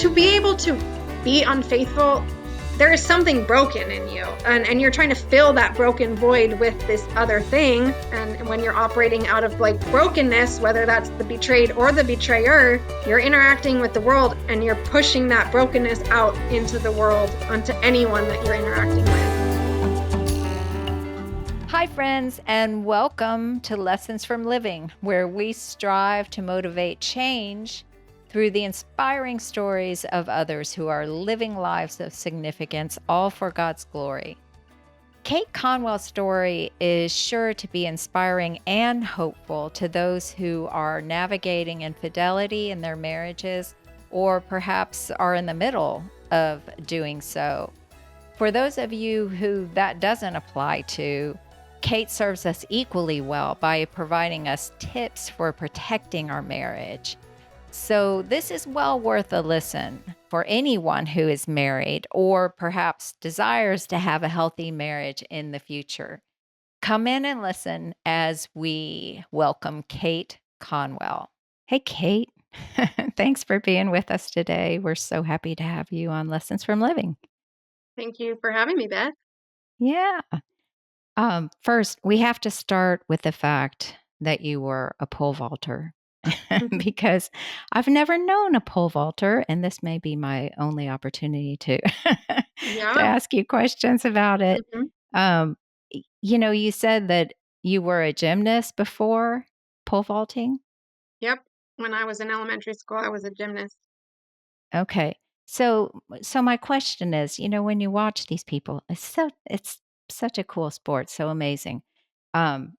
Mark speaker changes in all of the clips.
Speaker 1: to be able to be unfaithful, there is something broken in you, and you're trying to fill that broken void with this other thing. And when you're operating out of like brokenness, whether that's the betrayed or the betrayer, you're interacting with the world and you're pushing that brokenness out into the world, onto anyone that you're interacting with.
Speaker 2: Hi, friends, and welcome to Lessons from Living, where we strive to motivate change through the inspiring stories of others who are living lives of significance, all for God's glory. Kate Conwell's story is sure to be inspiring and hopeful to those who are navigating infidelity in their marriages, or perhaps are in the middle of doing so. For those of you who that doesn't apply to, Kate serves us equally well by providing us tips for protecting our marriage. So this is well worth a listen for anyone who is married or perhaps desires to have a healthy marriage in the future. Come in and listen as we welcome Kate Conwell. Hey, Kate. Thanks for being with us today. We're so happy to have you on Lessons from Living.
Speaker 1: Thank you for having me, Beth.
Speaker 2: Yeah. First, we have to start with the fact that you were a pole vaulter because I've never known a pole vaulter, and this may be my only opportunity to to
Speaker 1: Yeah.
Speaker 2: ask you questions about it.
Speaker 1: hmm
Speaker 2: You said that you were a gymnast before pole vaulting.
Speaker 1: Yep. When I was in elementary school, I was a gymnast.
Speaker 2: Okay. So my question is, when you watch these people, it's such a cool sport, so amazing. Um,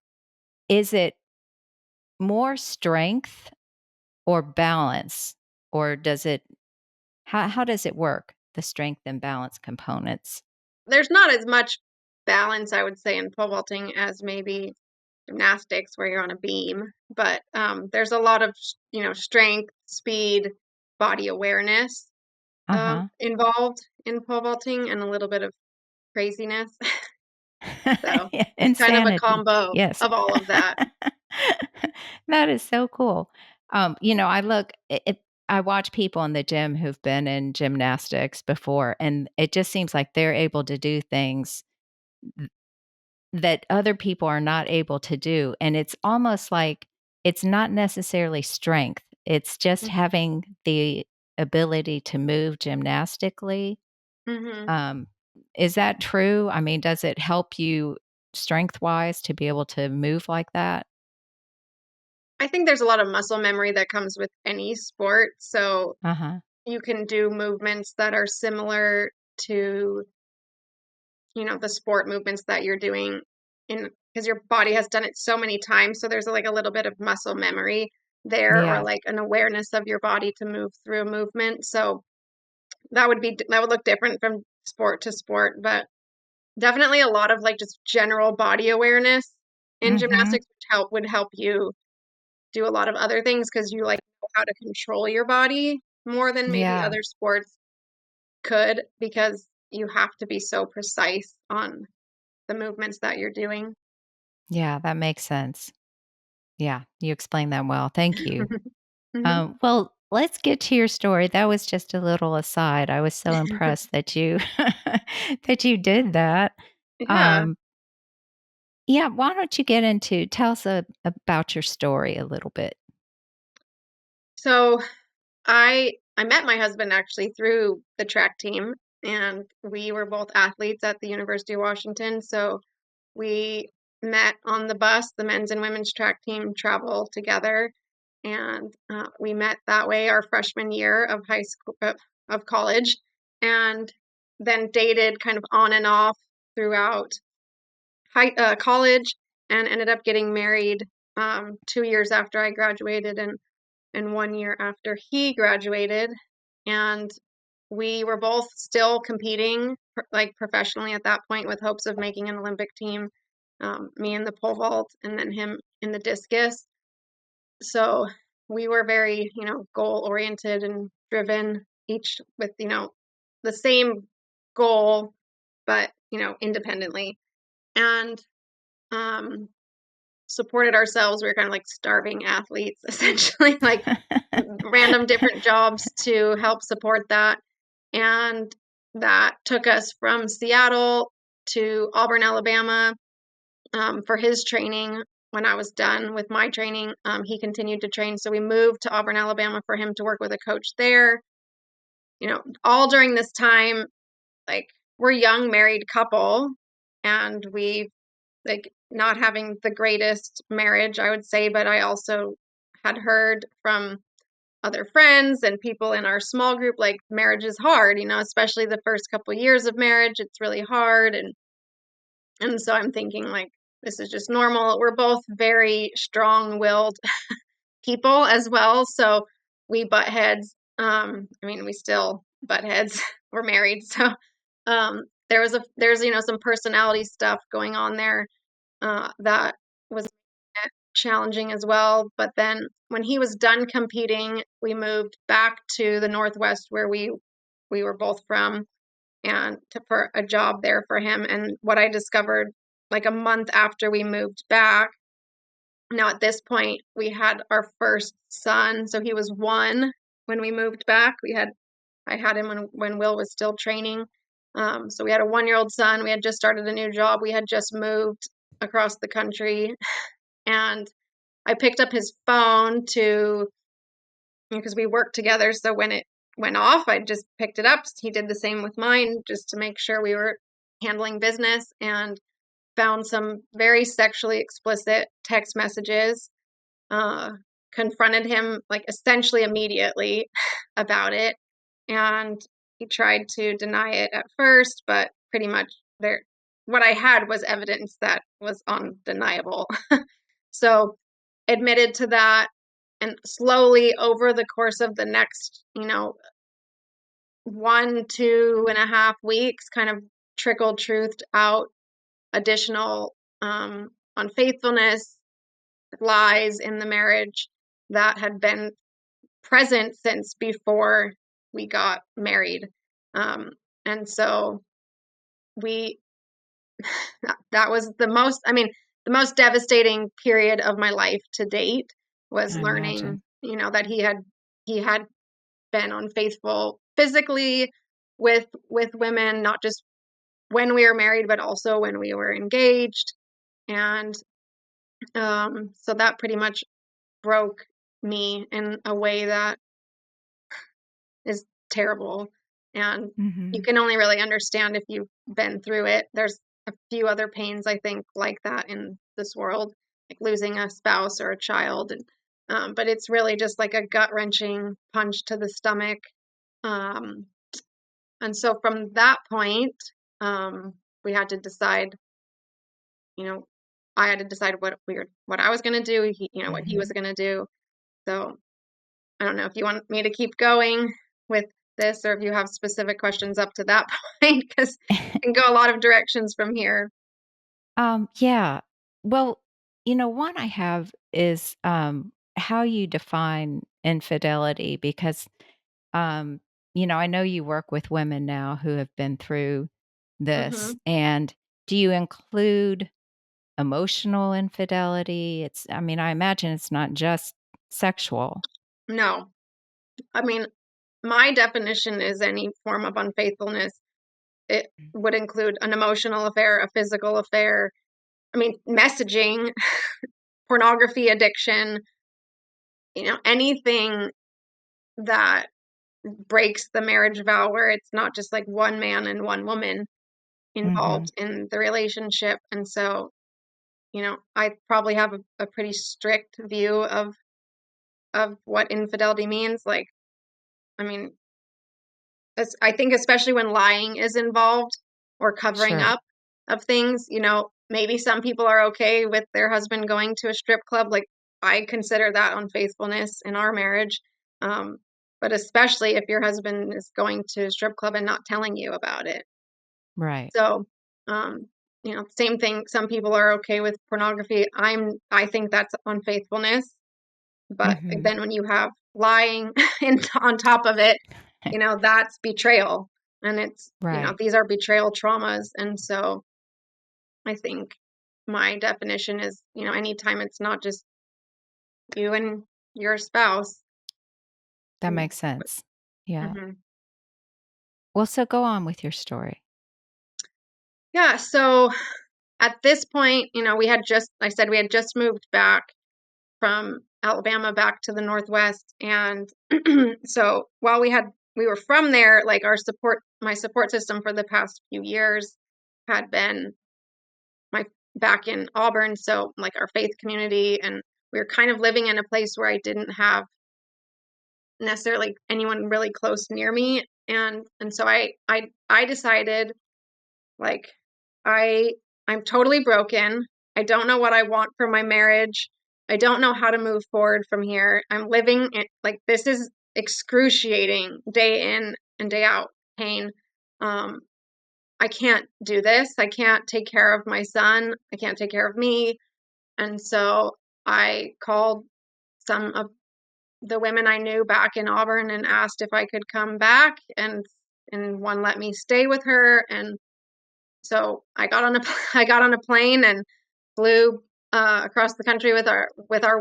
Speaker 2: is it more strength or balance, or does it how does it work, the strength and balance components?
Speaker 1: There's not as much balance, I would say, in pole vaulting as maybe gymnastics where you're on a beam, but there's a lot of strength, speed, body awareness
Speaker 2: Uh-huh.
Speaker 1: involved in pole vaulting, and a little bit of craziness. So
Speaker 2: Yeah,
Speaker 1: it's kind of a
Speaker 2: insanity.
Speaker 1: combo
Speaker 2: Yes.
Speaker 1: of all of that.
Speaker 2: That is so cool. I watch people in the gym who've been in gymnastics before, and it just seems like they're able to do things that other people are not able to do. And it's almost like it's not necessarily strength, it's just having the ability to move gymnastically.
Speaker 1: Mm-hmm.
Speaker 2: Um, is that true? I mean, does it help you strength wise to be able to move like that?
Speaker 1: I think there's a lot of muscle memory that comes with any sport, so
Speaker 2: Uh huh.
Speaker 1: you can do movements that are similar to the sport movements that you're doing in because your body has done it so many times. So there's like a little bit of muscle memory there, or
Speaker 2: Yeah.
Speaker 1: like an awareness of your body to move through a movement. So that would look different from sport to sport, but definitely a lot of like just general body awareness in
Speaker 2: Mm-hmm.
Speaker 1: gymnastics would help you do a lot of other things because you like know how to control your body more than maybe
Speaker 2: Yeah.
Speaker 1: other sports could, because you have to be so precise on the movements that you're doing.
Speaker 2: Yeah. That makes sense. Yeah. You explained that well. Thank you.
Speaker 1: hmm
Speaker 2: Well, let's get to your story. That was just a little aside. I was so impressed that you that you did that.
Speaker 1: Yeah.
Speaker 2: Um, yeah, why don't you get into tell us about your story a little bit?
Speaker 1: So I met my husband actually through the track team, and we were both athletes at the University of Washington. So we met on the bus. The men's and women's track team travel together, and we met that way our freshman year of high school of college, and then dated kind of on and off throughout college, and ended up getting married 2 years after I graduated, and 1 year after he graduated. And we were both still competing like professionally at that point, with hopes of making an Olympic team. Me in the pole vault, and then him in the discus. So we were very, goal oriented and driven, each with, the same goal, but, independently. And um, supported ourselves. We were kind of like starving athletes, essentially, like random different jobs to help support that. And that took us from Seattle to Auburn, Alabama, for his training. When I was done with my training, he continued to train. So we moved to Auburn, Alabama for him to work with a coach there. All during this time, like, we're a young married couple, and we, like, not having the greatest marriage, I would say, but I also had heard from other friends and people in our small group, like, marriage is hard, especially the first couple years of marriage. It's really hard. And so I'm thinking, like, this is just normal. We're both very strong-willed people as well, so we butt heads. We still butt heads. We're married, so there's some personality stuff going on there that was challenging as well. But then when he was done competing, we moved back to the Northwest where we were both from, and for a job there for him. And what I discovered, like, a month after we moved back, now at this point we had our first son. So he was 1 when we moved back. I had him when Will was still training. So we had a 1-year-old son. We had just started a new job. We had just moved across the country, and I picked up his phone because we worked together. So when it went off, I just picked it up. He did the same with mine, just to make sure we were handling business, and found some very sexually explicit text messages. Confronted him, like, essentially immediately about it, and he tried to deny it at first, but pretty much what I had was evidence that was undeniable. So admitted to that, and slowly over the course of the next 1-2.5 weeks, kind of trickled truthed out additional unfaithfulness, lies in the marriage that had been present since before we got married. And so we that was the most devastating period of my life to date, was
Speaker 2: I imagine.
Speaker 1: learning, that he had been unfaithful physically with women, not just when we were married, but also when we were engaged. And so that pretty much broke me in a way that is terrible. And you
Speaker 2: Mhm.
Speaker 1: can only really understand if you've been through it. There's a few other pains, I think, like that in this world, like losing a spouse or a child. But it's really just like a gut-wrenching punch to the stomach. Um, and so from that point, we had to decide, you know, I had to decide what I was going to do, what he was
Speaker 2: Mhm.
Speaker 1: going to do. So I don't know if you want me to keep going with this, or if you have specific questions up to that point, because it can go a lot of directions from here.
Speaker 2: Yeah. Well, one I have is how you define infidelity because, um, I know you work with women now who have been through this.
Speaker 1: Hmm.
Speaker 2: And do you include emotional infidelity? I imagine it's not just sexual.
Speaker 1: No, I mean, my definition is any form of unfaithfulness. It would include an emotional affair, a physical affair. Messaging, pornography addiction, anything that breaks the marriage vow, where it's not just like one man and one woman
Speaker 2: Mhm.
Speaker 1: involved in the relationship. And so, I probably have a pretty strict view of what infidelity means. Like, I mean, I think especially when lying is involved, or covering
Speaker 2: Sure.
Speaker 1: up of things, maybe some people are okay with their husband going to a strip club. Like, I consider that unfaithfulness in our marriage. Um, but especially if your husband is going to a strip club and not telling you about it.
Speaker 2: Right.
Speaker 1: So, um, same thing. Some people are okay with pornography. I think that's unfaithfulness. But
Speaker 2: Mhm.
Speaker 1: then when you have lying on top of it, that's betrayal. And
Speaker 2: Right.
Speaker 1: these are betrayal traumas. And so I think my definition is, anytime it's not just you and your spouse.
Speaker 2: That
Speaker 1: Mm.
Speaker 2: makes sense. Yeah.
Speaker 1: Mhm.
Speaker 2: Well, so go on with your story.
Speaker 1: Yeah, so at this point, I said we had just moved back from Alabama back to the Northwest. And so while we were from there, like my support system for the past few years had been my back in Auburn. So like our faith community, and we were kind of living in a place where I didn't have necessarily anyone really close near me. And so I decided, like, I'm totally broken. I don't know what I want for my marriage. I don't know how to move forward from here. I'm living in, like, this is excruciating day in and day out pain. Um, I can't do this. I can't take care of my son. I can't take care of me. And so I called some of the women I knew back in Auburn and asked if I could come back, and one let me stay with her. And so I got on a plane and flew across the country with our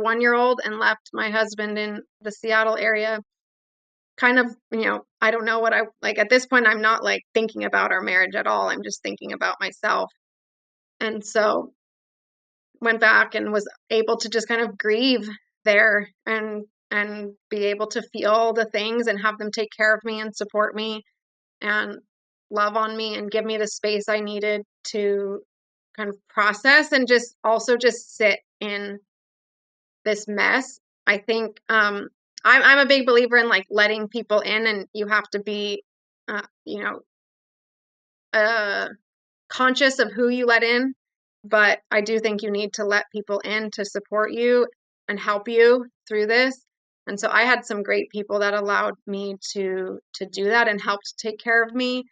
Speaker 1: 1-year-old, and left my husband in the Seattle area. Kind of, I don't know what I like at this point. I'm not like thinking about our marriage at all. I'm just thinking about myself. And so went back and was able to just kind of grieve there, and be able to feel the things and have them take care of me and support me and love on me and give me the space I needed to kind of process and just also just sit in this mess. I think I'm a big believer in like letting people in, and you have to be uh, you know uh, conscious of who you let in. But I do think you need to let people in to support you and help you through this. And so I had some great people that allowed me to do that and helped take care of me,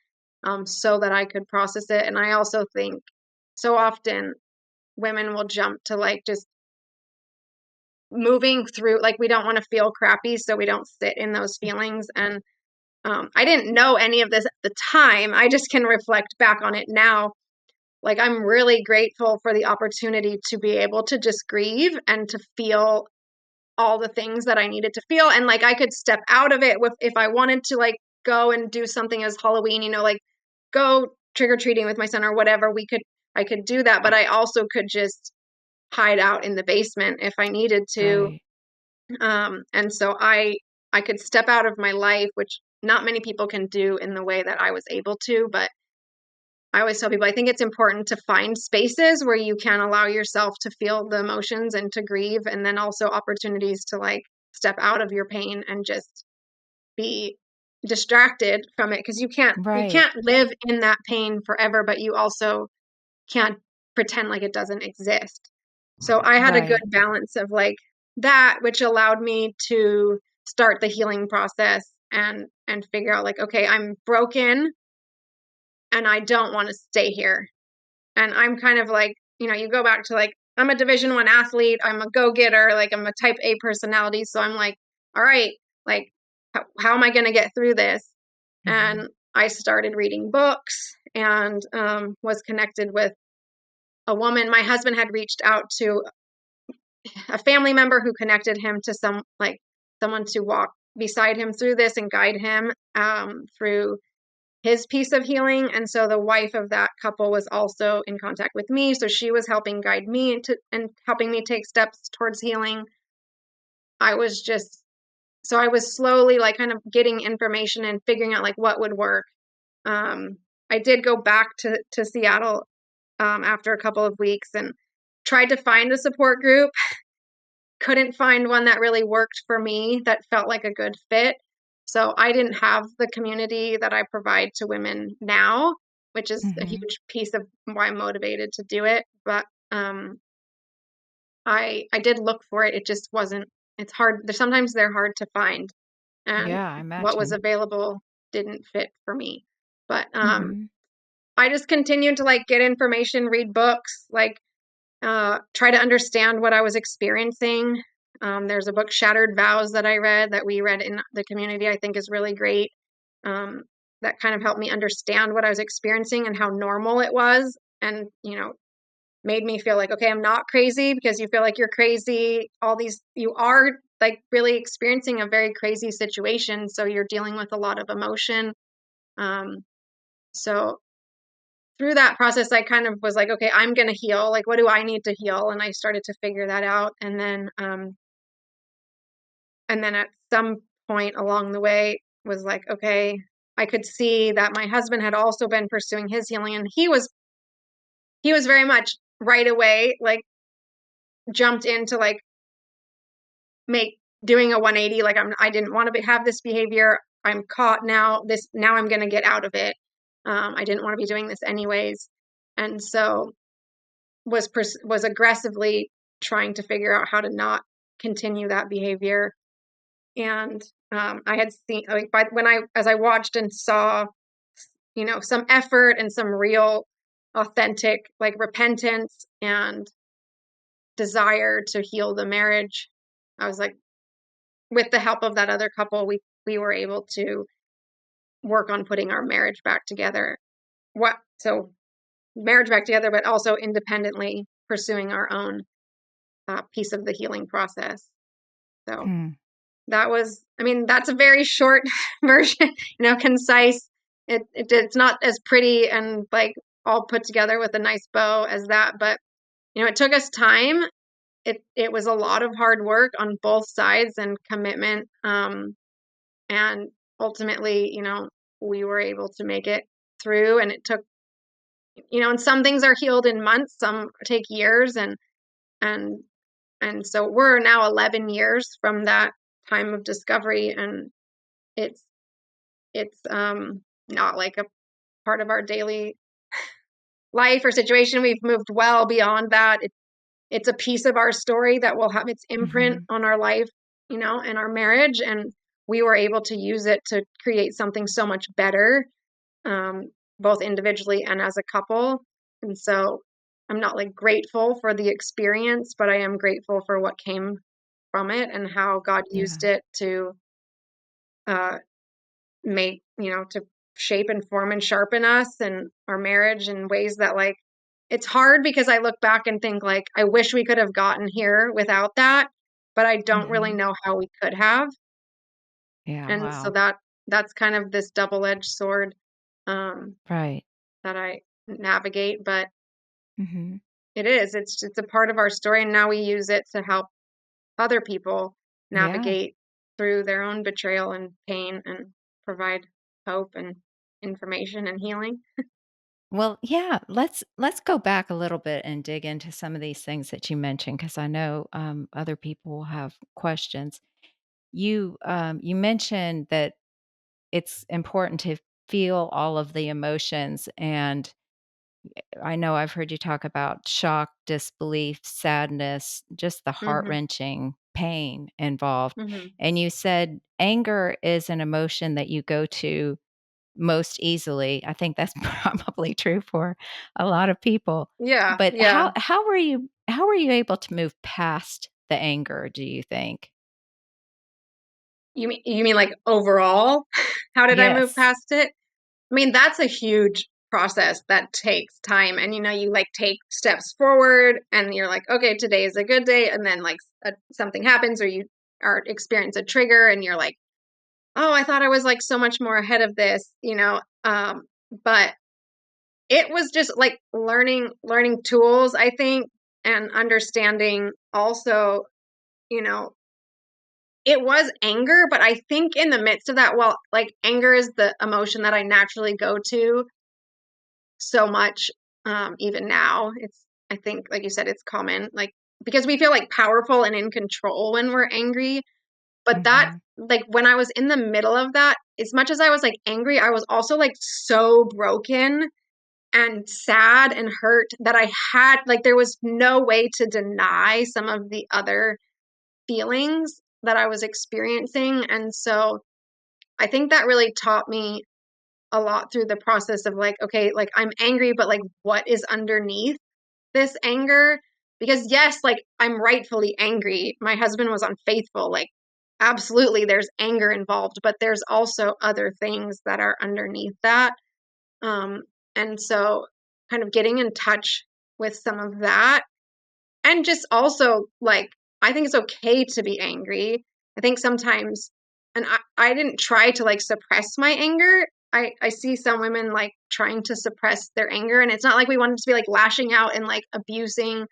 Speaker 1: so that I could process it. And I also think so often women will jump to like just moving through, like we don't want to feel crappy, so we don't sit in those feelings. And I didn't know any of this at the time. I just can reflect back on it now. Like, I'm really grateful for the opportunity to be able to just grieve and to feel all the things that I needed to feel. And like, I could step out of it if I wanted to, like, go and do something as Halloween, like go trick or treating with my son or whatever. I could do that, but I also could just hide out in the basement if I needed to.
Speaker 2: Right.
Speaker 1: And so I could step out of my life, which not many people can do in the way that I was able to. But I always tell people I think it's important to find spaces where you can allow yourself to feel the emotions and to grieve, and then also opportunities to like step out of your pain and just be distracted from it, because you
Speaker 2: Right.
Speaker 1: can't live in that pain forever, but you also can't pretend like it doesn't exist. So I had a good
Speaker 2: Right.
Speaker 1: balance of like that, which allowed me to start the healing process and figure out like, okay, I'm broken and I don't want to stay here. And I'm kind of like, you go back to like, I'm a Division 1 athlete, I'm a go-getter, like I'm a type A personality. So I'm like, all right, like how am I going to get through this?
Speaker 2: Mhm.
Speaker 1: And I started reading books, and was connected with a woman. My husband had reached out to a family member who connected him to someone to walk beside him through this and guide him through his piece of healing. And so the wife of that couple was also in contact with me. So she was helping guide me and helping me take steps towards healing. I was just, so I was slowly like kind of getting information and figuring out like what would work. Um, I did go back to Seattle after a couple of weeks and tried to find a support group. Couldn't find one that really worked for me that felt like a good fit. So I didn't have the community that I provide to women now, which is a
Speaker 2: Mhm.
Speaker 1: huge piece of why I'm motivated to do it. But I did look for it. It just wasn't. It's hard. Sometimes they're hard to find, and
Speaker 2: Yeah, I
Speaker 1: what was
Speaker 2: imagine.
Speaker 1: available didn't fit for me. But
Speaker 2: Mhm.
Speaker 1: I just continued to like get information, read books, like try to understand what I was experiencing. There's a book, Shattered Vows, that I read, that we read in the community, I think is really great. Um, that kind of helped me understand what I was experiencing and how normal it was. And, made me feel like, okay, I'm not crazy, because you feel like you're crazy. You are like really experiencing a very crazy situation. So you're dealing with a lot of emotion. Um, so through that process, I kind of was like, okay, I'm going to heal. Like, what do I need to heal? And I started to figure that out. And then at some point along the way was like, okay, I could see that my husband had also been pursuing his healing, and he was very much right away, like jumped into like make doing a 180. Like I didn't want to have this behavior. I'm caught now. Now I'm going to get out of it. I didn't want to be doing this anyways. And so was aggressively trying to figure out how to not continue that behavior. And I had seen, like, as I watched and saw, some effort and some real authentic, like, repentance and desire to heal the marriage, I was like, with the help of that other couple, we were able to work on putting our marriage back together. So marriage back together, but also independently pursuing our own piece of the healing process. So
Speaker 2: Hmm.
Speaker 1: that's a very short version, concise. It's not as pretty and like all put together with a nice bow as that, but it took us time. It was a lot of hard work on both sides and commitment. And ultimately, we were able to make it through, and it took, and some things are healed in months, some take years, and and so we're now 11 years from that time of discovery, and it's not like a part of our daily life or situation. We've moved well beyond that. It's a piece of our story that will have its imprint
Speaker 2: Hmm.
Speaker 1: on our life, and our marriage, and we were able to use it to create something so much better, both individually and as a couple. And so I'm not like grateful for the experience, but I am grateful for what came from it and how God
Speaker 2: Yeah.
Speaker 1: used it to uh, to shape and form and sharpen us and our marriage in ways that, like, it's hard because I look back and think like, I wish we could have gotten here without that, but I don't really
Speaker 2: Hmm.
Speaker 1: know how we could have.
Speaker 2: Yeah.
Speaker 1: And so
Speaker 2: Wow.
Speaker 1: that's kind of this double-edged sword, um,
Speaker 2: Right.
Speaker 1: that I navigate, but
Speaker 2: Hmm.
Speaker 1: it's a part of our story, and now we use it to help other people
Speaker 2: Yeah.
Speaker 1: navigate through their own betrayal and pain and provide hope and information and healing.
Speaker 2: Well, yeah, let's go back a little bit and dig into some of these things that you mentioned because I know other people will have questions. You mentioned that it's important to feel all of the emotions, and I know I've heard you talk about shock, disbelief, sadness, just the heart
Speaker 1: Mhm,
Speaker 2: wrenching pain involved.
Speaker 1: mhm.
Speaker 2: And you said anger is an emotion that you go to most easily. I think that's probably true for a lot of people.
Speaker 1: Yeah,
Speaker 2: But
Speaker 1: yeah.
Speaker 2: how were you able to move past the anger, do you think?
Speaker 1: You mean like overall? How did I move
Speaker 2: Yes.
Speaker 1: past it? I mean, that's a huge process that takes time, and you like take steps forward and you're like, okay, today is a good day, and then like something happens or you are experience a trigger and you're like, oh, I thought I was like so much more ahead of this. But it was just like learning tools, I think, and understanding also, you know, it was anger, but I think in the midst of that, well, like anger is the emotion that I naturally go to so much. Even now, I think, like you said, it's common, like, because we feel like powerful and in control when we're angry. But that,
Speaker 2: Mhm.
Speaker 1: like, when I was in the middle of that, as much as I was like angry, I was also like so broken and sad and hurt that I had, like, there was no way to deny some of the other feelings that I was experiencing. And so I think that really taught me a lot through the process of like, okay, like I'm angry, but like what is underneath this anger? Because yes, like I'm rightfully angry. My husband was unfaithful. Like, absolutely, there's anger involved, but there's also other things that are underneath that. Um, and so kind of getting in touch with some of that. And just also, like, I think it's okay to be angry. I think sometimes, and I didn't try to like suppress my anger. I see some women like trying to suppress their anger, and it's not like we want to be like lashing out and like abusing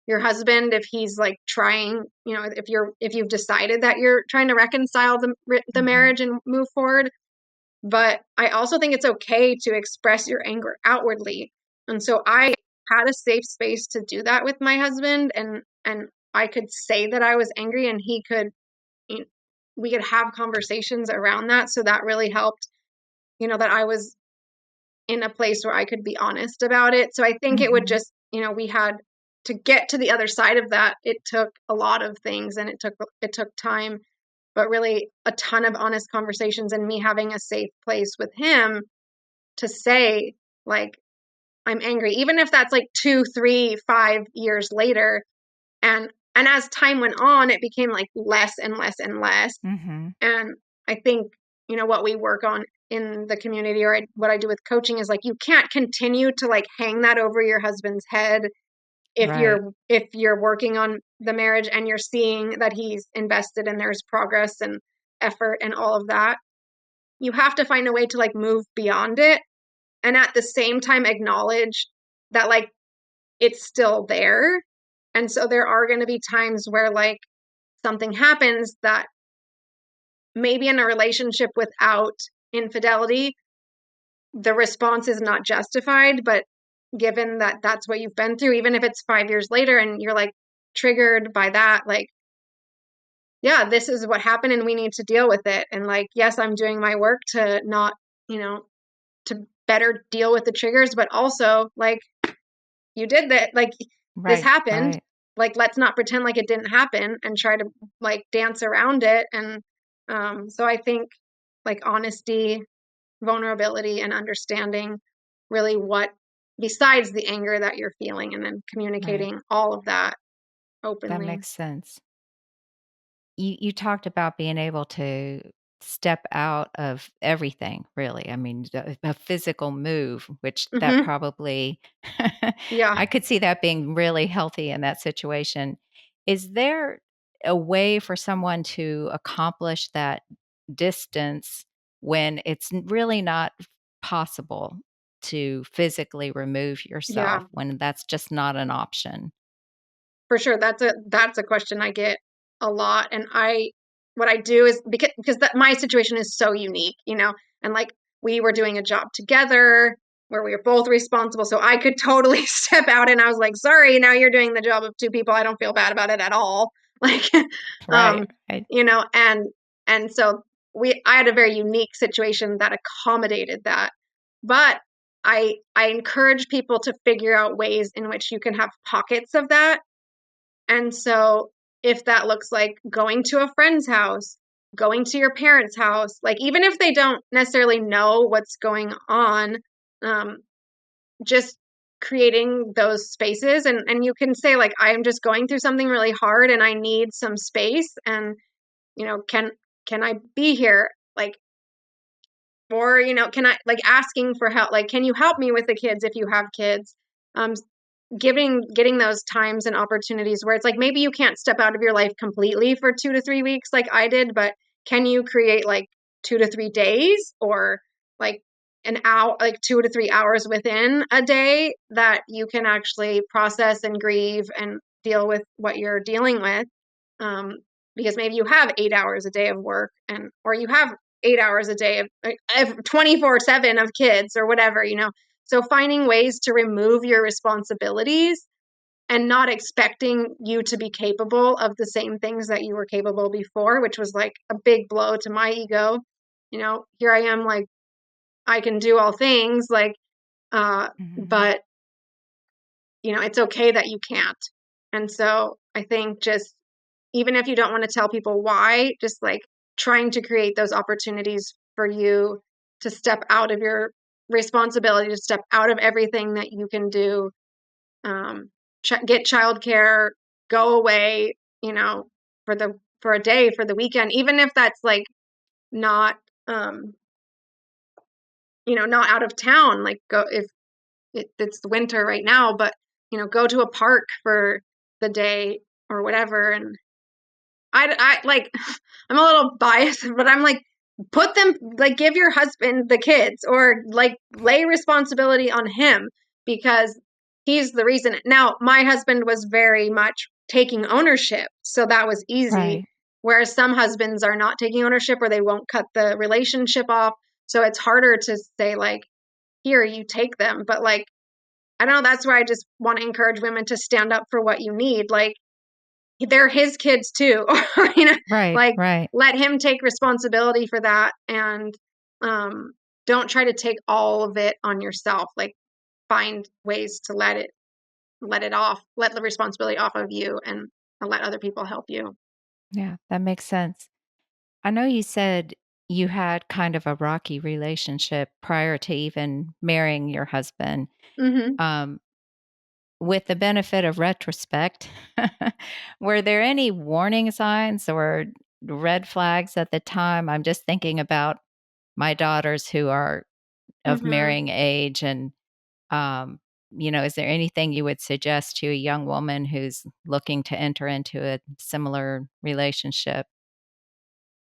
Speaker 1: your husband if he's like trying, if you've decided that you're trying to reconcile the
Speaker 2: Mm-hmm.
Speaker 1: marriage and move forward. But I also think it's okay to express your anger outwardly. And so I had a safe space to do that with my husband, and I could say that I was angry, and he could, you know, we could have conversations around that. So that really helped, that I was in a place where I could be honest about it. So I think it would
Speaker 2: Mm-hmm.
Speaker 1: just, we had to get to the other side of that. It took a lot of things, and it took time, but really a ton of honest conversations, and me having a safe place with him to say, like, I'm angry, even if that's like 2, 3, 5 years later. And as time went on, it became like less and less and less.
Speaker 2: Mm-hmm.
Speaker 1: And I think, what we work on in the community, or what I do with coaching, is like, you can't continue to like hang that over your husband's head if
Speaker 2: Right.
Speaker 1: you're working on the marriage and you're seeing that he's invested and there's progress and effort and all of that. You have to find a way to like move beyond it, and at the same time acknowledge that like it's still there. And so there are going to be times where like something happens that maybe in a relationship without infidelity, the response is not justified, but given that that's what you've been through, even if it's 5 years later and you're like triggered by that, like, yeah, this is what happened and we need to deal with it. And like, yes, I'm doing my work to not, to better deal with the triggers, but also like, you did that, like, this
Speaker 2: Right.
Speaker 1: happened.
Speaker 2: Right.
Speaker 1: Like, let's not pretend like it didn't happen and try to like dance around it. And so I think like honesty, vulnerability, and understanding really what, besides the anger that you're feeling, and then
Speaker 2: Right.
Speaker 1: communicating all of that
Speaker 2: That
Speaker 1: openly.
Speaker 2: makes sense. You talked about being able to step out of everything, really. I mean, a physical move, which that
Speaker 1: Hmm.
Speaker 2: probably
Speaker 1: Yeah.
Speaker 2: I could see that being really healthy in that situation. Is there a way for someone to accomplish that distance when it's really not possible to physically remove
Speaker 1: Yeah.
Speaker 2: yourself, when that's just not an option?
Speaker 1: For sure. That's a question I get a lot. And what I do is, because my situation is so unique, and like we were doing a job together where we were both responsible. So I could totally step out, and I was like, sorry, now you're doing the job of two people. I don't feel bad about it at all. Like,
Speaker 2: Right, right.
Speaker 1: and so I had a very unique situation that accommodated that. But I encourage people to figure out ways in which you can have pockets of that. And so if that looks like going to a friend's house, going to your parents' house, like even if they don't necessarily know what's going on, um, just creating those spaces, and you can say like, I'm just going through something really hard and I need some space, and can I be here? Like, or can I, like, asking for help, like, can you help me with the kids if you have kids? um getting those times and opportunities where it's like, maybe you can't step out of your life completely for 2 to 3 weeks like I did, but can you create like 2 to 3 days, or like an hour, like 2 to 3 hours within a day, that you can actually process and grieve and deal with what you're dealing with. um, because maybe you have 8 hours a day of work, or you have 8 hours a day of 24/7 of kids or whatever. So finding ways to remove your responsibilities and not expecting you to be capable of the same things that you were capable before, which was like a big blow to my ego. Here I am, like, I can do all things, like,
Speaker 2: Mhm.
Speaker 1: but it's okay that you can't. And so I think, just even if you don't want to tell people why, just like trying to create those opportunities for you to step out of your responsibility, to step out of everything that you can do, get childcare, go away, for a day, for the weekend, even if that's like not, um, not out of town, like, go if it's winter right now, but go to a park for the day or whatever. And I like, I'm a little biased, but I'm like, put them, like, give your husband the kids, or like lay responsibility on him, because he's the reason. Now, my husband was very much taking ownership, so that was easy.
Speaker 2: Right.
Speaker 1: Whereas some husbands are not taking ownership, or they won't cut the relationship off. So it's harder to say, like, here, you take them. But like, I don't know, that's where I just want to encourage women to stand up for what you need. Like, they're his kids too. you know,
Speaker 2: Right.
Speaker 1: like,
Speaker 2: Right.
Speaker 1: let him take responsibility for that, and um don't try to take all of it on yourself. Like, find ways to let the responsibility off of you, and let other people help you.
Speaker 2: Yeah, that makes sense. I know you said you had kind of a rocky relationship prior to even marrying your husband.
Speaker 1: Hmm.
Speaker 2: Um, with the benefit of retrospect, were there any warning signs or red flags at the time? I'm just thinking about my daughters who are of
Speaker 1: Hmm.
Speaker 2: marrying age and is there anything you would suggest to a young woman who's looking to enter into a similar relationship?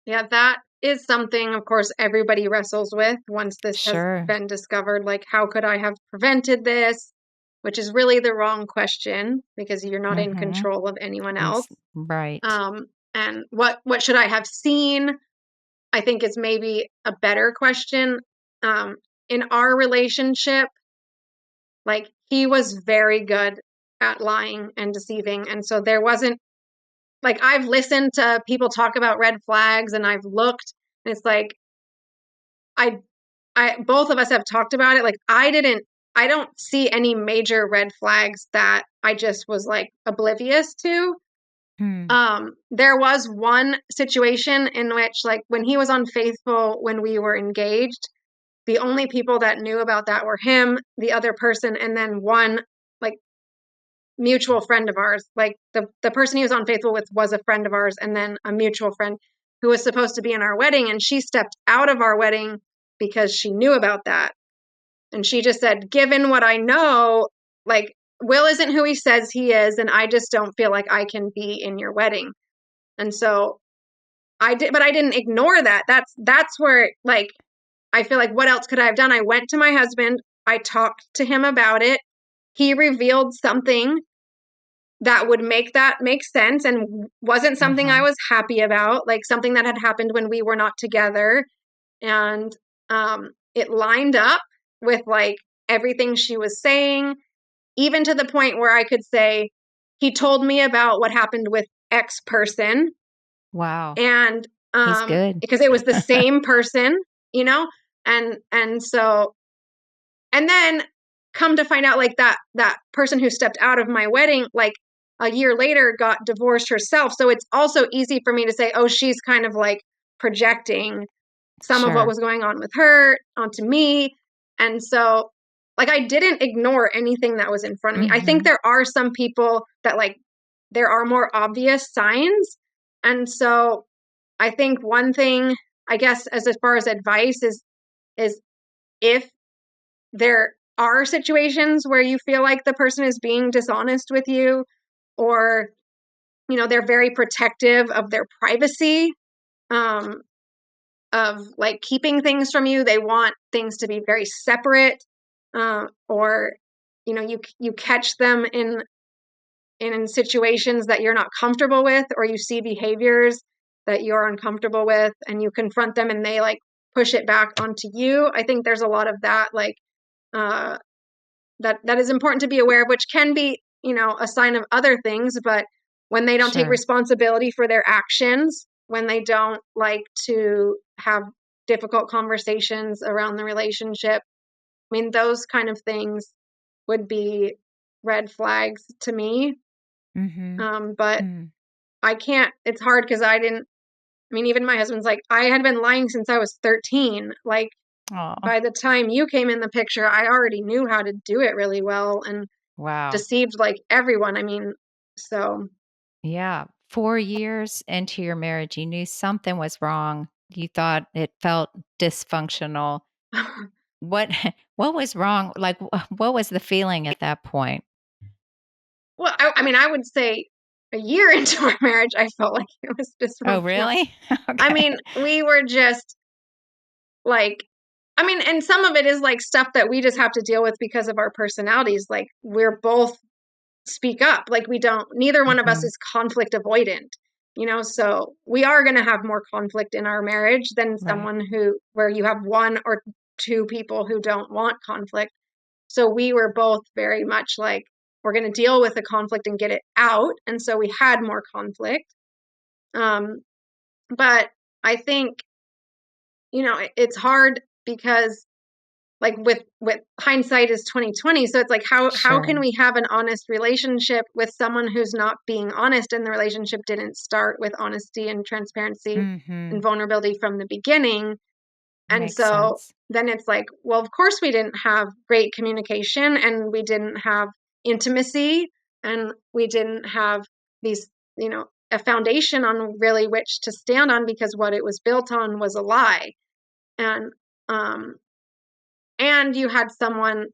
Speaker 1: Yeah, that is something, of course, everybody wrestles with once this has
Speaker 2: Sure.
Speaker 1: been discovered. Like, how could I have prevented this? Which is really the wrong question, because you're not in
Speaker 2: Mhm.
Speaker 1: control of anyone else.
Speaker 2: It's right.
Speaker 1: Um, and what should I have seen? I think is maybe a better question. Um, in our relationship, like, he was very good at lying and deceiving, and so there wasn't, like, I've listened to people talk about red flags, and I've looked, and it's like, I both of us have talked about it. Like, I don't see any major red flags that I just was like oblivious to.
Speaker 2: Hmm.
Speaker 1: There was one situation in which, like, when he was unfaithful when we were engaged, the only people that knew about that were him, the other person, and then one, like, mutual friend of ours. Like, the person he was unfaithful with was a friend of ours, and then a mutual friend who was supposed to be in our wedding, and she stepped out of our wedding because she knew about that. And she just said, given what I know, like, Will isn't who he says he is, and I just don't feel like I can be in your wedding. And so I did, but I didn't ignore that. That's where, like, I feel like, what else could I have done? I went to my husband, I talked to him about it. He revealed something that would make that make sense, and wasn't something I
Speaker 2: Uh-huh.
Speaker 1: was happy about, like something that had happened when we were not together. And it lined up with, like, everything she was saying, even to the point where I could say, he told me about what happened with X person,
Speaker 2: Wow.
Speaker 1: and
Speaker 2: He's good.
Speaker 1: because it was the same person, you know, and so, and then come to find out, like, that person who stepped out of my wedding, like, a year later got divorced herself. So it's also easy for me to say, oh, she's kind of like projecting some of what
Speaker 2: Sure.
Speaker 1: was going on with her onto me. And so, like, I didn't ignore anything that was in front of me. I think
Speaker 2: Mhm.
Speaker 1: there are some people that, like, there are more obvious signs. And so I think one thing, I guess, as far as advice is if there are situations where you feel like the person is being dishonest with you, or, they're very protective of their privacy, um, of, like, keeping things from you. They want things to be very separate, or, you catch them in situations that you're not comfortable with, or you see behaviors that you're uncomfortable with, and you confront them, and they, like, push it back onto you. I think there's a lot of that, like, uh, that is important to be aware of, which can be, a sign of other things. But when they don't take
Speaker 2: Sure.
Speaker 1: responsibility for their actions, when they don't like to have difficult conversations around the relationship, I mean, those kind of things would be red flags to me.
Speaker 2: Mhm.
Speaker 1: But
Speaker 2: Mm.
Speaker 1: I can't, it's hard, because I mean, even my husband's like, I had been lying since I was 13. Like,
Speaker 2: Aw.
Speaker 1: by the time you came in the picture, I already knew how to do it really well, and
Speaker 2: Wow.
Speaker 1: deceived, like, everyone. I mean, so
Speaker 2: Yeah. 4 years into your marriage, you knew something was wrong. You thought it felt dysfunctional. What what was wrong? Like, what was the feeling at that point?
Speaker 1: Well, I mean, I would say a year into our marriage, I felt like it was
Speaker 2: Oh,
Speaker 1: dysfunctional.
Speaker 2: really?
Speaker 1: I
Speaker 2: Okay.
Speaker 1: mean, we were just like, I mean, and some of it is like stuff that we just have to deal with because of our personalities. Like, we're both speak up. Like, we don't, neither one of us
Speaker 2: Mhm.
Speaker 1: is conflict avoidant, so we are going to have more conflict in our marriage than
Speaker 2: Right.
Speaker 1: someone where you have one or two people who don't want conflict. So we were both very much like, we're going to deal with the conflict and get it out. And so we had more conflict. Um, but I think, it's hard because like with hindsight is 2020. So it's like, how can
Speaker 2: Sure.
Speaker 1: we have an honest relationship with someone who's not being honest, and the relationship didn't start with honesty and transparency and
Speaker 2: Mhm.
Speaker 1: vulnerability from the beginning. And
Speaker 2: Makes
Speaker 1: so
Speaker 2: sense.
Speaker 1: then it's like, well, of course we didn't have great communication, and we didn't have intimacy, and we didn't have these, a foundation on really which to stand on, because what it was built on was a lie. And um and you had someone,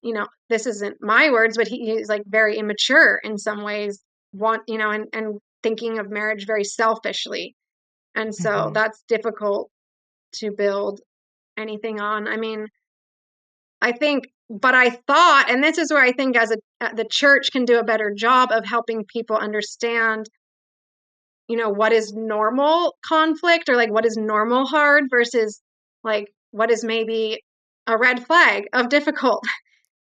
Speaker 1: this isn't my words, but he's like very immature in some ways, and thinking of marriage very selfishly. And so
Speaker 2: Mhm.
Speaker 1: that's difficult to build anything on. I mean, I think, but I thought, and this is where I think the church can do a better job of helping people understand, what is normal conflict, or like what is normal hard versus like what is maybe a red flag of difficult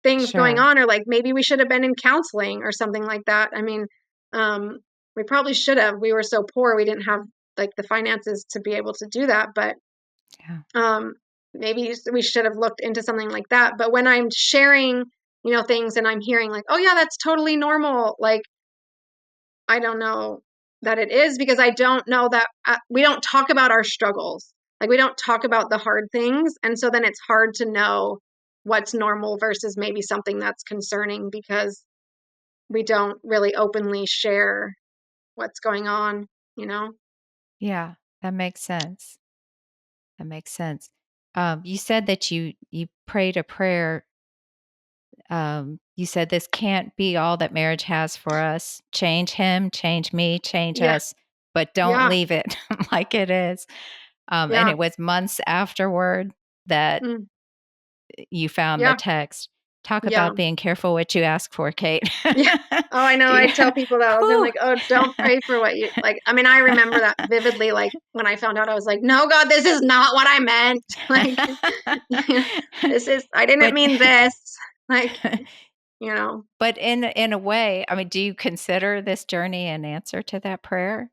Speaker 1: things going
Speaker 2: Sure.
Speaker 1: on, or like maybe we should have been in counseling or something like that. I mean, um, we probably should have. We were so poor, we didn't have like the finances to be able to do that, but
Speaker 2: Yeah.
Speaker 1: um, maybe we should have looked into something like that. But when I'm sharing, things, and I'm hearing like, oh yeah, that's totally normal, like, I don't know that it is, because I don't know that we don't talk about our struggles. Like, we don't talk about the hard things. And so then it's hard to know what's normal versus maybe something that's concerning, because we don't really openly share what's going on, you know?
Speaker 2: Yeah. That makes sense. That makes sense. You said that you prayed a prayer. You said this can't be all that marriage has for us. Change him, change me, change
Speaker 1: Yeah.
Speaker 2: us, but don't
Speaker 1: Yeah.
Speaker 2: leave it like it is. And
Speaker 1: Yeah.
Speaker 2: it was months afterward that
Speaker 1: Mm,
Speaker 2: you found the
Speaker 1: yeah.
Speaker 2: text. Talk
Speaker 1: Yeah.
Speaker 2: about being careful what you ask for, Kate.
Speaker 1: Yeah. Oh, I know.
Speaker 2: Do
Speaker 1: I
Speaker 2: you
Speaker 1: tell people that all the time,
Speaker 2: whew.
Speaker 1: like, oh, don't pray for what you like. I mean, I remember that vividly. Like, when I found out, I was like, no, God, this is not what I meant. Like, I didn't
Speaker 2: But
Speaker 1: mean this. Like, you know,
Speaker 2: but in a way, I mean, do you consider this journey an answer to that prayer?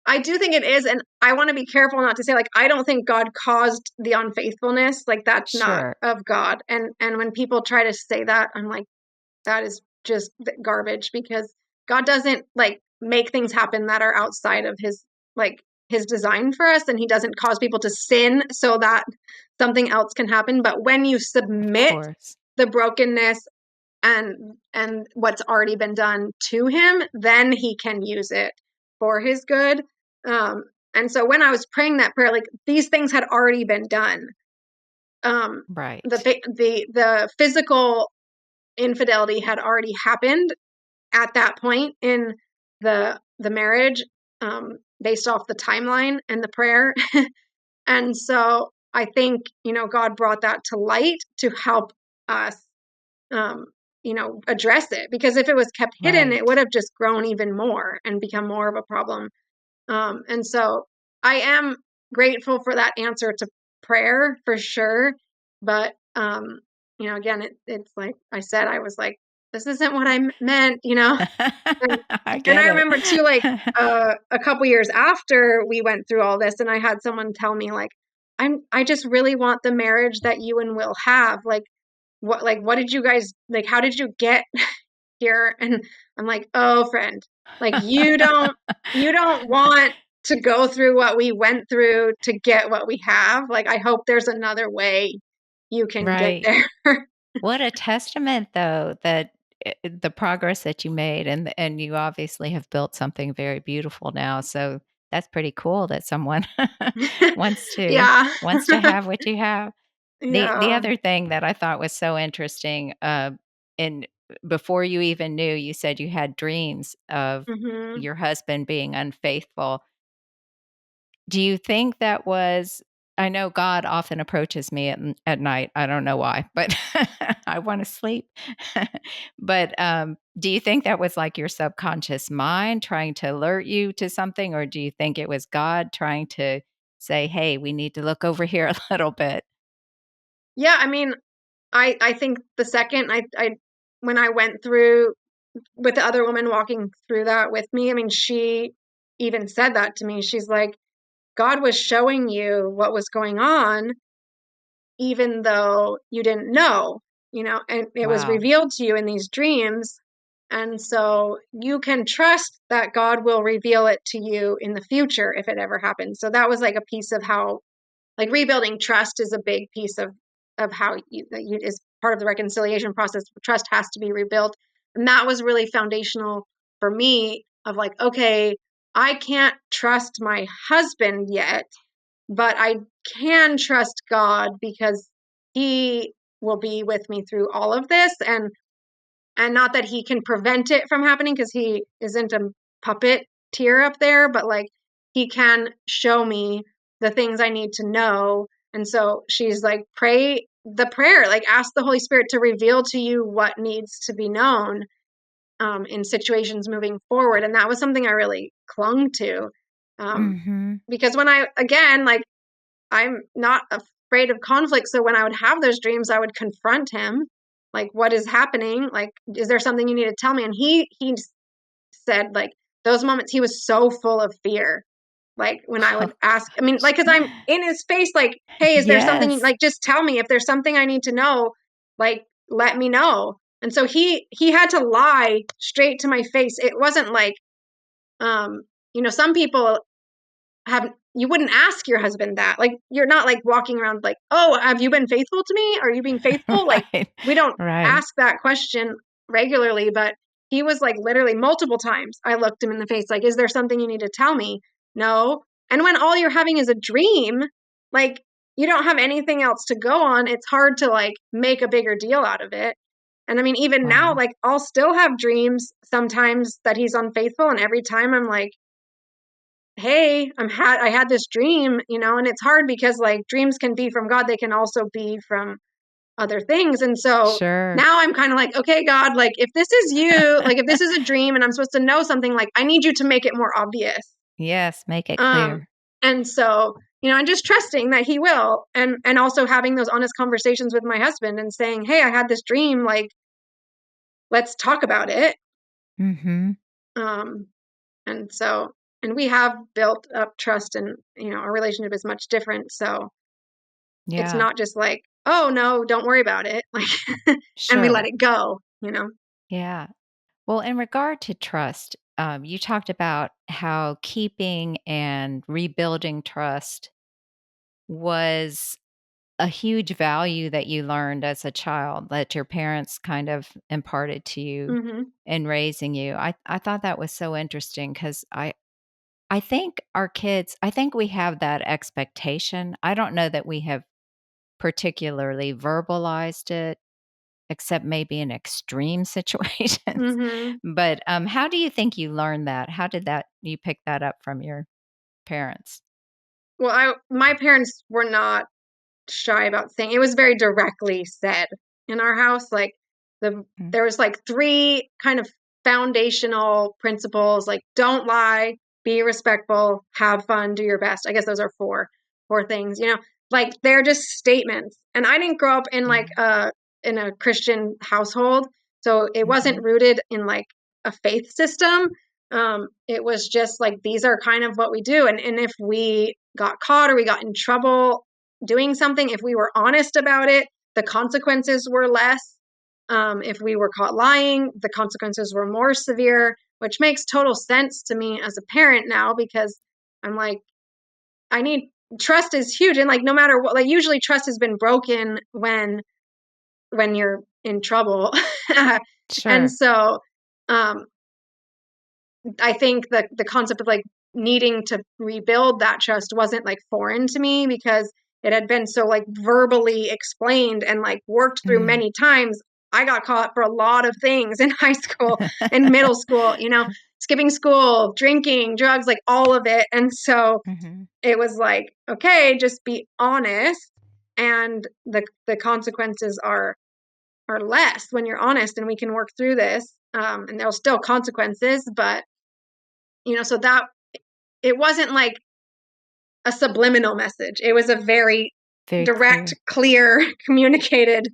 Speaker 1: I do think it is. And I want to be careful not to say, like, I don't think God caused the unfaithfulness. Like, that's not
Speaker 2: Sure,
Speaker 1: of God. And when people try to say that, I'm like, that is just garbage, because God doesn't like make things happen that are outside of his design for us, and he doesn't cause people to sin so that something else can happen. But when you
Speaker 2: of
Speaker 1: submit
Speaker 2: course.
Speaker 1: the brokenness and what's already been done to him, then he can use it for his good. Um, and so when I was praying that prayer, like, these things had already been done. The
Speaker 2: Right,
Speaker 1: the physical infidelity had already happened at that point in the marriage, based off the timeline and the prayer. And so I think, God brought that to light to help us, um, address it, because if it was kept hidden, it would
Speaker 2: right.
Speaker 1: have just grown even more and become more of a problem. And so I am grateful for that answer to prayer, for sure. But, again, it's like I said, I was like, this isn't what I meant, and
Speaker 2: I
Speaker 1: and I
Speaker 2: get
Speaker 1: remember too, like,
Speaker 2: it.
Speaker 1: a couple years after we went through all this, and I had someone tell me, like, I just really want the marriage that you and Will have. What did you guys like? How did you get here? And I'm like, oh, friend, like, you don't want to go through what we went through to get what we have. Like, I hope there's another way you can get
Speaker 2: Right.
Speaker 1: there.
Speaker 2: What a testament, though, that the progress that you made, and you obviously have built something very beautiful now. So that's pretty cool that someone wants to
Speaker 1: Yeah.
Speaker 2: wants to have what you have. The
Speaker 1: Yeah.
Speaker 2: other thing that I thought was so interesting, in before you even knew, you said you had dreams of
Speaker 1: Mhm.
Speaker 2: your husband being unfaithful. Do you think that was I know God often approaches me at night. I don't know why, but I wanna sleep. But, do you think that was, like, your subconscious mind trying to alert you to something, or do you think it was God trying to say, "Hey, we need to look over here a little bit"?
Speaker 1: Yeah, I mean, I think the second I when I went through with the other woman walking through that with me, I mean, she even said that to me. She's like, God was showing you what was going on, even though you didn't know, and it was
Speaker 2: Wow.
Speaker 1: revealed to you in these dreams. And so you can trust that God will reveal it to you in the future if it ever happens. So that was like a piece of how, like, rebuilding trust is a big piece of how you is part of the reconciliation process. Trust has to be rebuilt, and that was really foundational for me. Of like, okay, I can't trust my husband yet, but I can trust God because He will be with me through all of this, and not that He can prevent it from happening because He isn't a puppet tier up there, but like He can show me the things I need to know. And so she's like, pray the prayer, like ask the Holy Spirit to reveal to you what needs to be known, in situations moving forward. And that was something I really clung to, um,
Speaker 2: Mhm.
Speaker 1: because when I, again, like, I'm not afraid of conflict. So when I would have those dreams, I would confront him, like, what is happening? Like, is there something you need to tell me? And he said, like, those moments he was so full of fear. Like when I would
Speaker 2: Oh
Speaker 1: ask, I mean, like,
Speaker 2: gosh.
Speaker 1: because I'm in his face, like, hey, is there something,
Speaker 2: Yes.
Speaker 1: like, just tell me if there's something I need to know, like, let me know. And so he had to lie straight to my face. It wasn't like, um, some people have, you wouldn't ask your husband that. Like, you're not like walking around like, oh, have you been faithful to me? Are you being faithful? Like,
Speaker 2: Right.
Speaker 1: we don't
Speaker 2: Right.
Speaker 1: ask that question regularly, but he was like literally multiple times. I looked him in the face, like, is there something you need to tell me? No. And when all you're having is a dream, like, you don't have anything else to go on, it's hard to like make a bigger deal out of it. And I mean, even now,
Speaker 2: Wow.
Speaker 1: like, I'll still have dreams sometimes that he's unfaithful. And every time I'm like, hey, I had this dream, and it's hard because like dreams can be from God, they can also be from other things. And so
Speaker 2: Sure.
Speaker 1: now I'm kind of like, okay, God, like, if this is you, like, if this is a dream and I'm supposed to know something, like, I need you to make it more obvious.
Speaker 2: Yes, make it
Speaker 1: Um,
Speaker 2: clear.
Speaker 1: and so, and just trusting that he will, and also having those honest conversations with my husband and saying, hey, I had this dream, like, let's talk about it.
Speaker 2: Mhm.
Speaker 1: Um, and so, and we have built up trust, and our relationship is much different. So it's
Speaker 2: Yeah.
Speaker 1: not just like, oh no, don't worry about it, like, and we let
Speaker 2: Sure.
Speaker 1: it go.
Speaker 2: Yeah. Well, in regard to trust, you talked about how keeping and rebuilding trust was a huge value that you learned as a child that your parents kind of imparted to you
Speaker 1: Mhm.
Speaker 2: in raising you. I thought that was so interesting because I think our kids, I think we have that expectation. I don't know that we have particularly verbalized it, except maybe in extreme situations.
Speaker 1: Mhm.
Speaker 2: But, how do you think you learned that? How did that you pick that up from your parents?
Speaker 1: Well, my parents were not shy about saying it. Was very directly said in our house. Like,
Speaker 2: Mm,
Speaker 1: there was like three kind of foundational principles, like, don't lie, be respectful, have fun, do your best. I guess those are four things, like, they're just statements. And I didn't grow up in
Speaker 2: yeah.
Speaker 1: like in a Christian household, so it wasn't
Speaker 2: Mhm.
Speaker 1: rooted in like a faith system. It was just like, these are kind of what we do. And if we got caught or we got in trouble doing something, if we were honest about it, the consequences were less. If we were caught lying, the consequences were more severe, which makes total sense to me as a parent now, because I'm like, I need, trust is huge. And like, no matter what, like, usually trust has been broken when you're in trouble. And
Speaker 2: Sure.
Speaker 1: so, um, I think the concept of like needing to rebuild that trust wasn't like foreign to me, because it had been so like verbally explained and like worked through
Speaker 2: Mm.
Speaker 1: many times. I got caught for a lot of things in high school and middle school, skipping school, drinking, drugs, like all of it. And so
Speaker 2: Mhm.
Speaker 1: it was like, okay, just be honest, and the consequences are less when you're honest, and we can work through this. And there's still consequences, but so that it wasn't like a subliminal message. It was a very
Speaker 2: Very
Speaker 1: direct,
Speaker 2: clear.
Speaker 1: clear, communicated,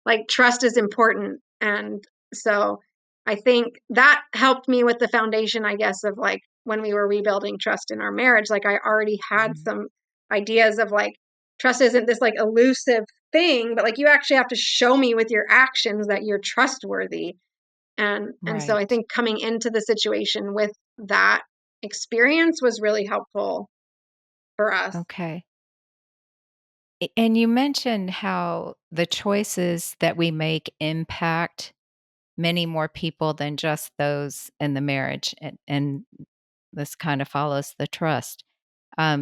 Speaker 1: like trust is important. And so I think that helped me with the foundation, I guess, of like when we were rebuilding trust in our marriage. Like I already had
Speaker 2: Mhm.
Speaker 1: some ideas of like trust isn't this like elusive thing, but like you actually have to show me with your actions that you're trustworthy. And so I
Speaker 2: Right.
Speaker 1: think coming into the situation with that experience was really helpful for us.
Speaker 2: Okay. And you mentioned how the choices that we make impact many more people than just those in the marriage, and this kind of follows the trust.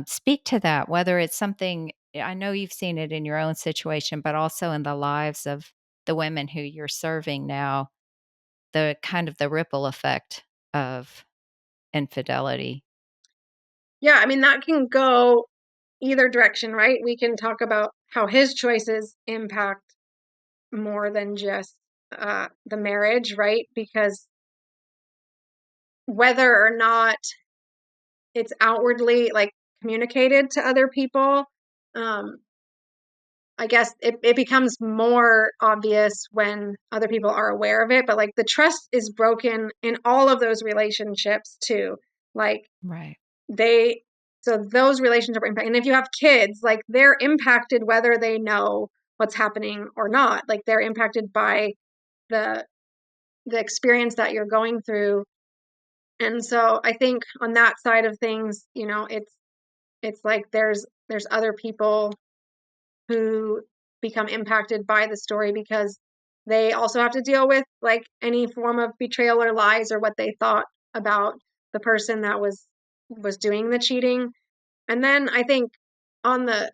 Speaker 2: Speak to that, whether it's something I know you've seen it in your own situation, but also in the lives of the women who you're serving now, the kind of the ripple effect of infidelity.
Speaker 1: Yeah, I mean, that can go either direction, right? We can talk about how his choices impact more than just the marriage, right? Because whether or not it's outwardly like communicated to other people, um, I guess it becomes more obvious when other people are aware of it. But like the trust is broken in all of those relationships too. Like
Speaker 2: Right.
Speaker 1: they so those relationships are impacted. And if you have kids, like they're impacted whether they know what's happening or not. Like they're impacted by the the experience that you're going through. And so I think on that side of things, it's like there's other people who become impacted by the story because they also have to deal with like any form of betrayal or lies or what they thought about the person that was doing the cheating. And then I think on the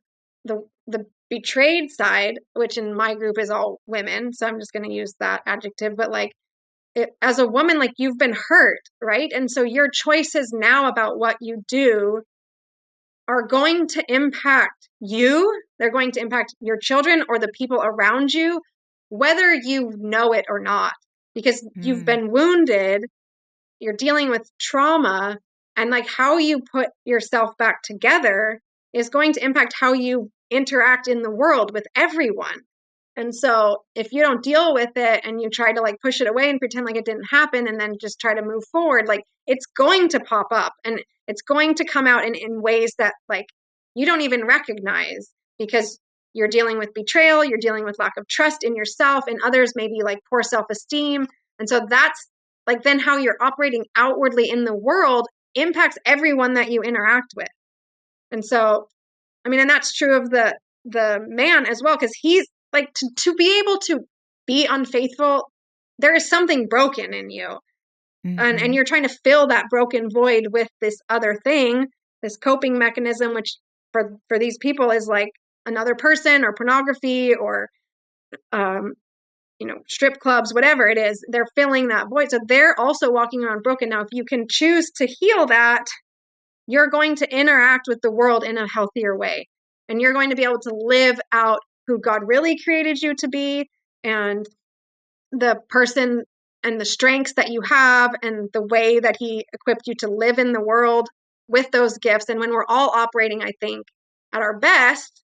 Speaker 1: betrayed side, which in my group is all women, so I'm just going to use that adjective, but like as a woman, like you've been hurt, right? And so your choices now about what you do are going to impact you. They're going to impact your children or the people around you, whether you know it or not, because you've
Speaker 2: Mm,
Speaker 1: been wounded, you're dealing with trauma, and like how you put yourself back together is going to impact how you interact in the world with everyone. And so if you don't deal with it and you try to like push it away and pretend like it didn't happen and then just try to move forward, like it's going to pop up and it's going to come out in ways that like you don't even recognize because you're dealing with betrayal, you're dealing with lack of trust in yourself and others, maybe like poor self-esteem. And so that's like then how you're operating outwardly in the world impacts everyone that you interact with. And so I mean, and that's true of the man as well, because he's like to be able to be unfaithful, there is something broken in you. And
Speaker 2: mhm.
Speaker 1: you're trying to fill that broken void with this other thing, this coping mechanism, which for these people is like another person or pornography or um, strip clubs, whatever it is, they're filling that void. So they're also walking around broken. Now, if you can choose to heal that, you're going to interact with the world in a healthier way. And you're going to be able to live out who God really created you to be and the person and the strengths that you have and the way that He equipped you to live in the world with those gifts. And when we're all operating, I think, at our best,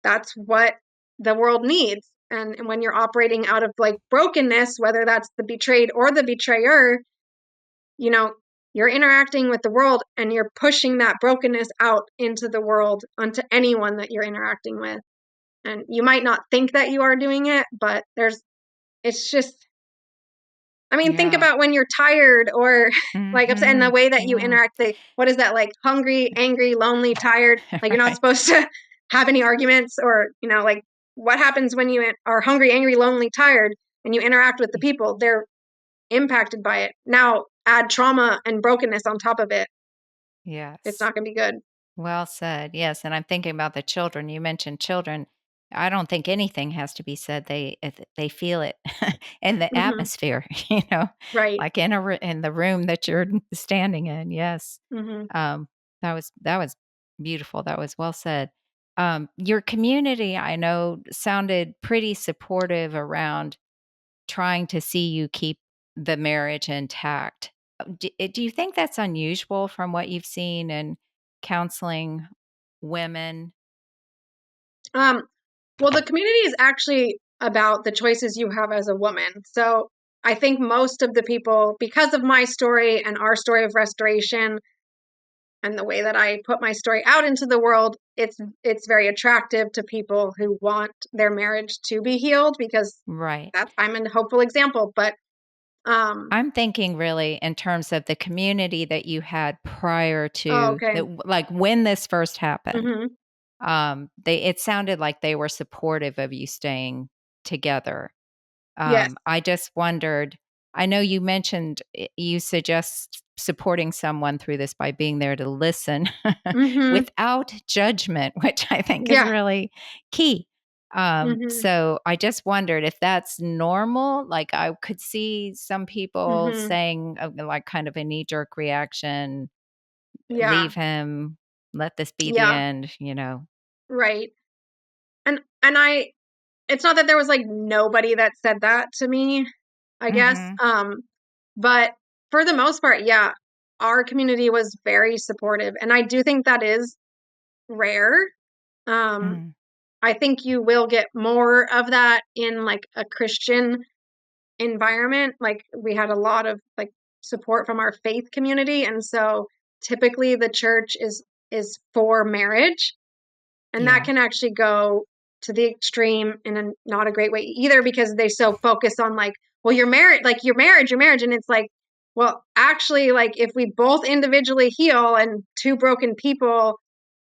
Speaker 1: that's what the world needs. And when you're operating out of like brokenness, whether that's the betrayed or the betrayer, you know, you're interacting with the world and you're pushing that brokenness out into the world onto anyone that you're interacting with. And you might not think that you are doing it, but it's just, I mean, think
Speaker 2: Yeah.
Speaker 1: about when you're tired or like upset and the
Speaker 2: Mhm.
Speaker 1: way that you
Speaker 2: Yeah.
Speaker 1: interact. What is that like? Hungry, angry, lonely, tired. Like you're not
Speaker 2: Right.
Speaker 1: supposed to have any arguments or, like what happens when you are hungry, angry, lonely, tired and you interact with the people? They're impacted by it. Now add trauma and brokenness on top of it. It's
Speaker 2: Yes.
Speaker 1: not going to be good.
Speaker 2: Well said. Yes, and I'm thinking about the children. You mentioned children. I don't think anything has to be said. They feel it in the
Speaker 1: Mhm.
Speaker 2: atmosphere, you know,
Speaker 1: Right.
Speaker 2: like in the room that you're standing in. Yes.
Speaker 1: Mhm.
Speaker 2: Um, that was beautiful. That was well said. Your community, I know, sounded pretty supportive around trying to see you keep the marriage intact. Do you think that's unusual from what you've seen in counseling women?
Speaker 1: Um, well, the community is actually about the choices you have as a woman. So I think most of the people, because of my story and our story of restoration and the way that I put my story out into the world, it's very attractive to people who want their marriage to be healed because
Speaker 2: Right.
Speaker 1: I'm a hopeful example. But um,
Speaker 2: I'm thinking really in terms of the community that you had prior
Speaker 1: oh,
Speaker 2: to
Speaker 1: okay.
Speaker 2: that, like when this first happened.
Speaker 1: Hmm.
Speaker 2: They it sounded like they were supportive of you staying together.
Speaker 1: Yes.
Speaker 2: I just wondered, I know you mentioned you suggest supporting someone through this by being there to listen
Speaker 1: Hmm.
Speaker 2: without judgment, which I think is
Speaker 1: Yeah.
Speaker 2: really key.
Speaker 1: Hmm.
Speaker 2: So I just wondered if that's normal. Like I could see some people
Speaker 1: Hmm.
Speaker 2: saying, like, kind of a knee jerk reaction,
Speaker 1: Yeah.
Speaker 2: leave him, let this be the
Speaker 1: Yeah.
Speaker 2: end, you know?
Speaker 1: Right. And it's not that there was like nobody that said that to me, I guess.
Speaker 2: Mm-hmm.
Speaker 1: But for the most part, yeah, our community was very supportive. And I do think that is rare. Um,
Speaker 2: Mm,
Speaker 1: I think you will get more of that in like a Christian environment. Like we had a lot of like support from our faith community. And so typically the church is for marriage. And that
Speaker 2: yeah.
Speaker 1: can actually go to the extreme in a not a great way either because they so focus on like, well, you're married, like your marriage. And it's like, well, actually, like if we both individually heal and two broken people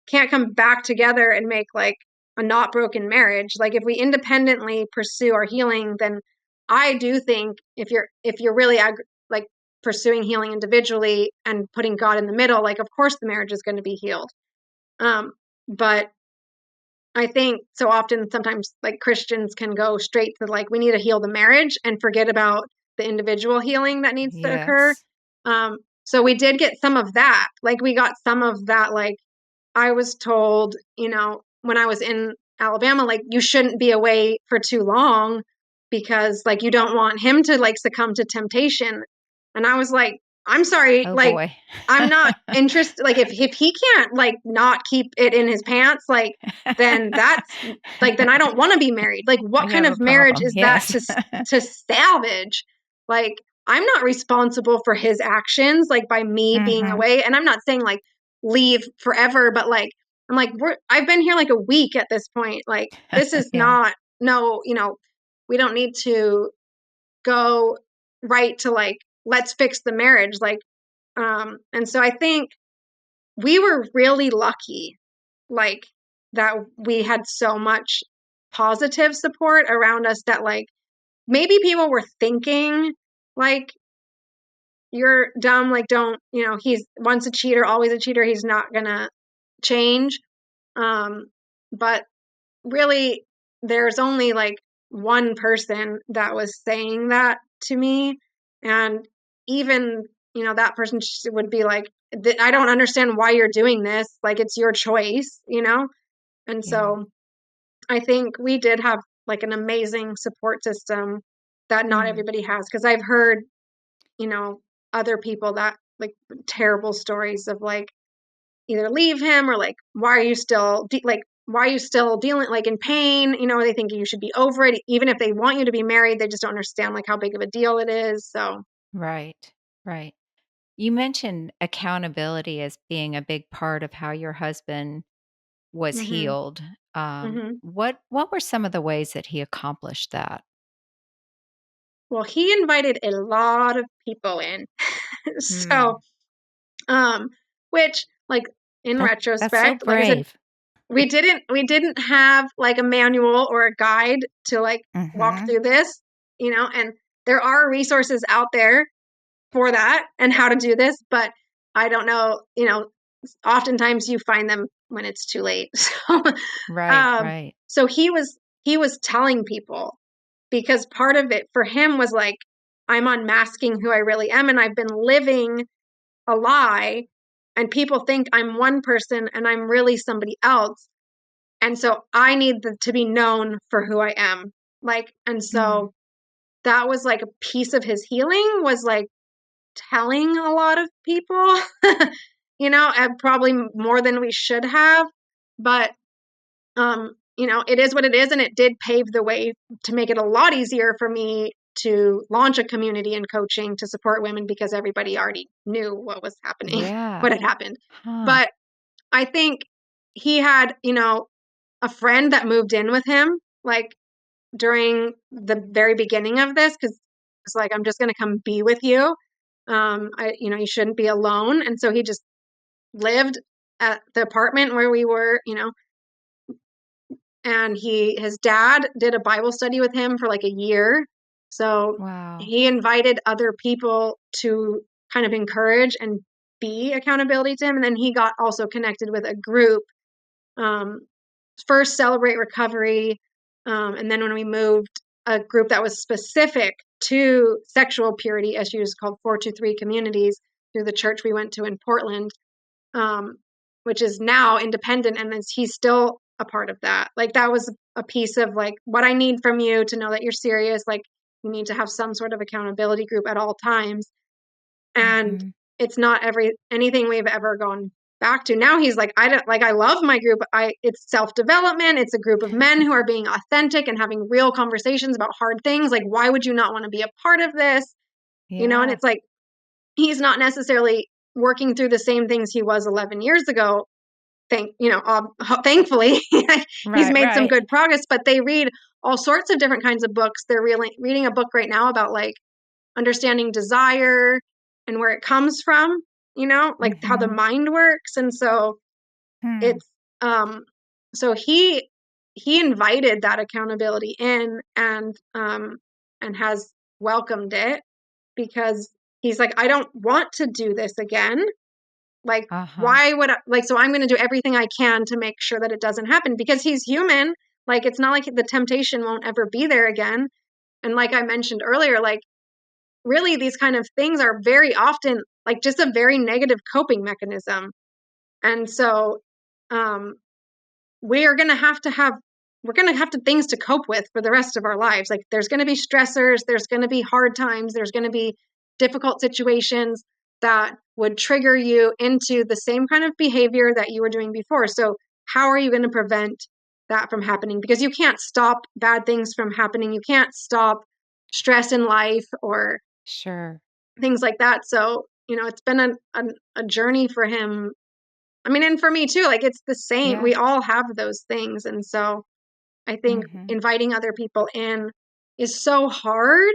Speaker 1: can't come back together and make like a not broken marriage, like if we independently pursue our healing, then I do think if you're really like pursuing healing individually and putting God in the middle, like of course the marriage is going to be healed. But I think so often sometimes like Christians can go straight to like we need to heal the marriage and forget about the individual healing that needs to occur.
Speaker 2: Yes.
Speaker 1: So we did get some of that. Like we got some of that. Like I was told, when I was in Alabama, like you shouldn't be away for too long because like you don't want him to like succumb to temptation. And I was like, I'm sorry,
Speaker 2: Oh
Speaker 1: like
Speaker 2: boy.
Speaker 1: I'm not interested. Like if he can't like not keep it in his pants, like then that's like then I don't want to be married. Like what
Speaker 2: You
Speaker 1: kind
Speaker 2: have a
Speaker 1: of marriage
Speaker 2: problem.
Speaker 1: is that
Speaker 2: Yes.
Speaker 1: to salvage? Like I'm not responsible for his actions like by me being
Speaker 2: Mhm.
Speaker 1: away. And I'm not saying like leave forever, but like I'm like I've been here like a week at this point. Like this is
Speaker 2: Yeah.
Speaker 1: not no, we don't need to go right to like let's fix the marriage like and so I think we were really lucky like that we had so much positive support around us that like maybe people were thinking like you're dumb like don't he's once a cheater always a cheater he's not gonna change um but really there's only like one person that was saying that to me and even that person would be like I don't understand why you're doing this like it's your choice. And
Speaker 2: Yeah.
Speaker 1: so I think we did have like an amazing support system that not
Speaker 2: Mm.
Speaker 1: everybody has because I've heard you know other people that like terrible stories of like either leave him or like why are you still dealing like in pain they think you should be over it even if they want you to be married they just don't understand like how big of a deal it is so
Speaker 2: Right. Right. You mentioned accountability as being a big part of how your husband was
Speaker 1: mhm
Speaker 2: healed.
Speaker 1: mhm
Speaker 2: What were some of the ways that he accomplished that?
Speaker 1: well he invited a lot of people in so
Speaker 2: Hmm.
Speaker 1: um which like in
Speaker 2: That's so
Speaker 1: retrospect like I said
Speaker 2: brave.
Speaker 1: we didn't have like a manual or a guide to like walk
Speaker 2: Mhm.
Speaker 1: through this and there are resources out there for that and how to do this, but I don't know, oftentimes you find them when it's too late. So,
Speaker 2: Right,
Speaker 1: um,
Speaker 2: right.
Speaker 1: so he was telling people, because part of it for him was like, I'm unmasking who I really am, and I've been living a lie, and people think I'm one person and I'm really somebody else. And so I need to be known for who I am. Like, and
Speaker 2: Mm.
Speaker 1: so that was like a piece of his healing, was like telling a lot of people, and probably more than we should have. But, it is what it is. And it did pave the way to make it a lot easier for me to launch a community in coaching to support women, because everybody already knew what was happening, what
Speaker 2: Yeah.
Speaker 1: had happened.
Speaker 2: Huh.
Speaker 1: But I think he had, a friend that moved in with him, like during the very beginning of this, because it's like, I'm just going to come be with you. You shouldn't be alone. And so he just lived at the apartment where we were, and his dad did a Bible study with him for like a year. So
Speaker 2: Wow.
Speaker 1: he invited other people to kind of encourage and be accountability to him. And then he got also connected with a group, um, first Celebrate Recovery. And then when we moved, a group that was specific to sexual purity issues called 423 Communities, through the church we went to in Portland, um, which is now independent. And he's still a part of that. Like, that was a piece of like, what I need from you to know that you're serious. Like, you need to have some sort of accountability group at all times. And
Speaker 2: Mhm.
Speaker 1: it's not anything we've ever gone back to. Now he's like, I love my group. It's self-development. It's a group of men who are being authentic and having real conversations about hard things. Like, why would you not want to be a part of this? And
Speaker 2: Yeah.
Speaker 1: it's like, he's not necessarily working through the same things he was 11 years ago. Thankfully, he's
Speaker 2: Right,
Speaker 1: made some
Speaker 2: right.
Speaker 1: good progress, but they read all sorts of different kinds of books. They're really reading a book right now about like understanding desire and where it comes from, like how the
Speaker 2: Mhm.
Speaker 1: mind works. And so
Speaker 2: Hmm.
Speaker 1: it's so he invited that accountability in, and has welcomed it, because he's like, I don't want to do this again. Like,
Speaker 2: Uh-huh.
Speaker 1: why would I, like, so I'm going to do everything I can to make sure that it doesn't happen, because he's human. Like, it's not like the temptation won't ever be there again. And like I mentioned earlier, like, really these kind of things are very often like just a very negative coping mechanism. And so, um, we are going to have we're going to have to things to cope with for the rest of our lives. Like, there's going to be stressors, there's going to be hard times, there's going to be difficult situations that would trigger you into the same kind of behavior that you were doing before. So how are you going to prevent that from happening? Because you can't stop bad things from happening. You can't stop stress in life or
Speaker 2: Sure.
Speaker 1: things like that. So, it's been a journey for him. I mean, and for me too, like, it's the same.
Speaker 2: Yeah.
Speaker 1: We all have those things. And so I think
Speaker 2: Mhm.
Speaker 1: inviting other people in is so hard,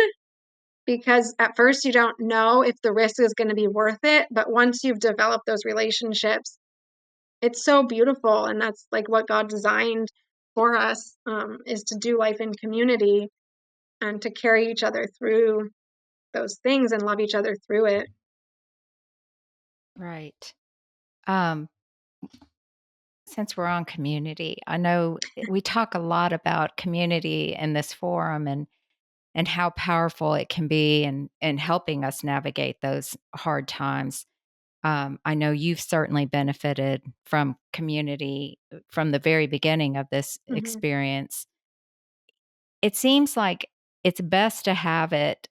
Speaker 1: because at first you don't know if the risk is going to be worth it. But once you've developed those relationships, it's so beautiful. And that's like what God designed for us, is to do life in community and to carry each other through those things and love each other through it.
Speaker 2: Right. Um, since we're on community, I know we talk a lot about community in this forum and how powerful it can be in helping us navigate those hard times. I know you've certainly benefited from community from the very beginning of this
Speaker 1: Hmm.
Speaker 2: experience. It seems like it's best to have it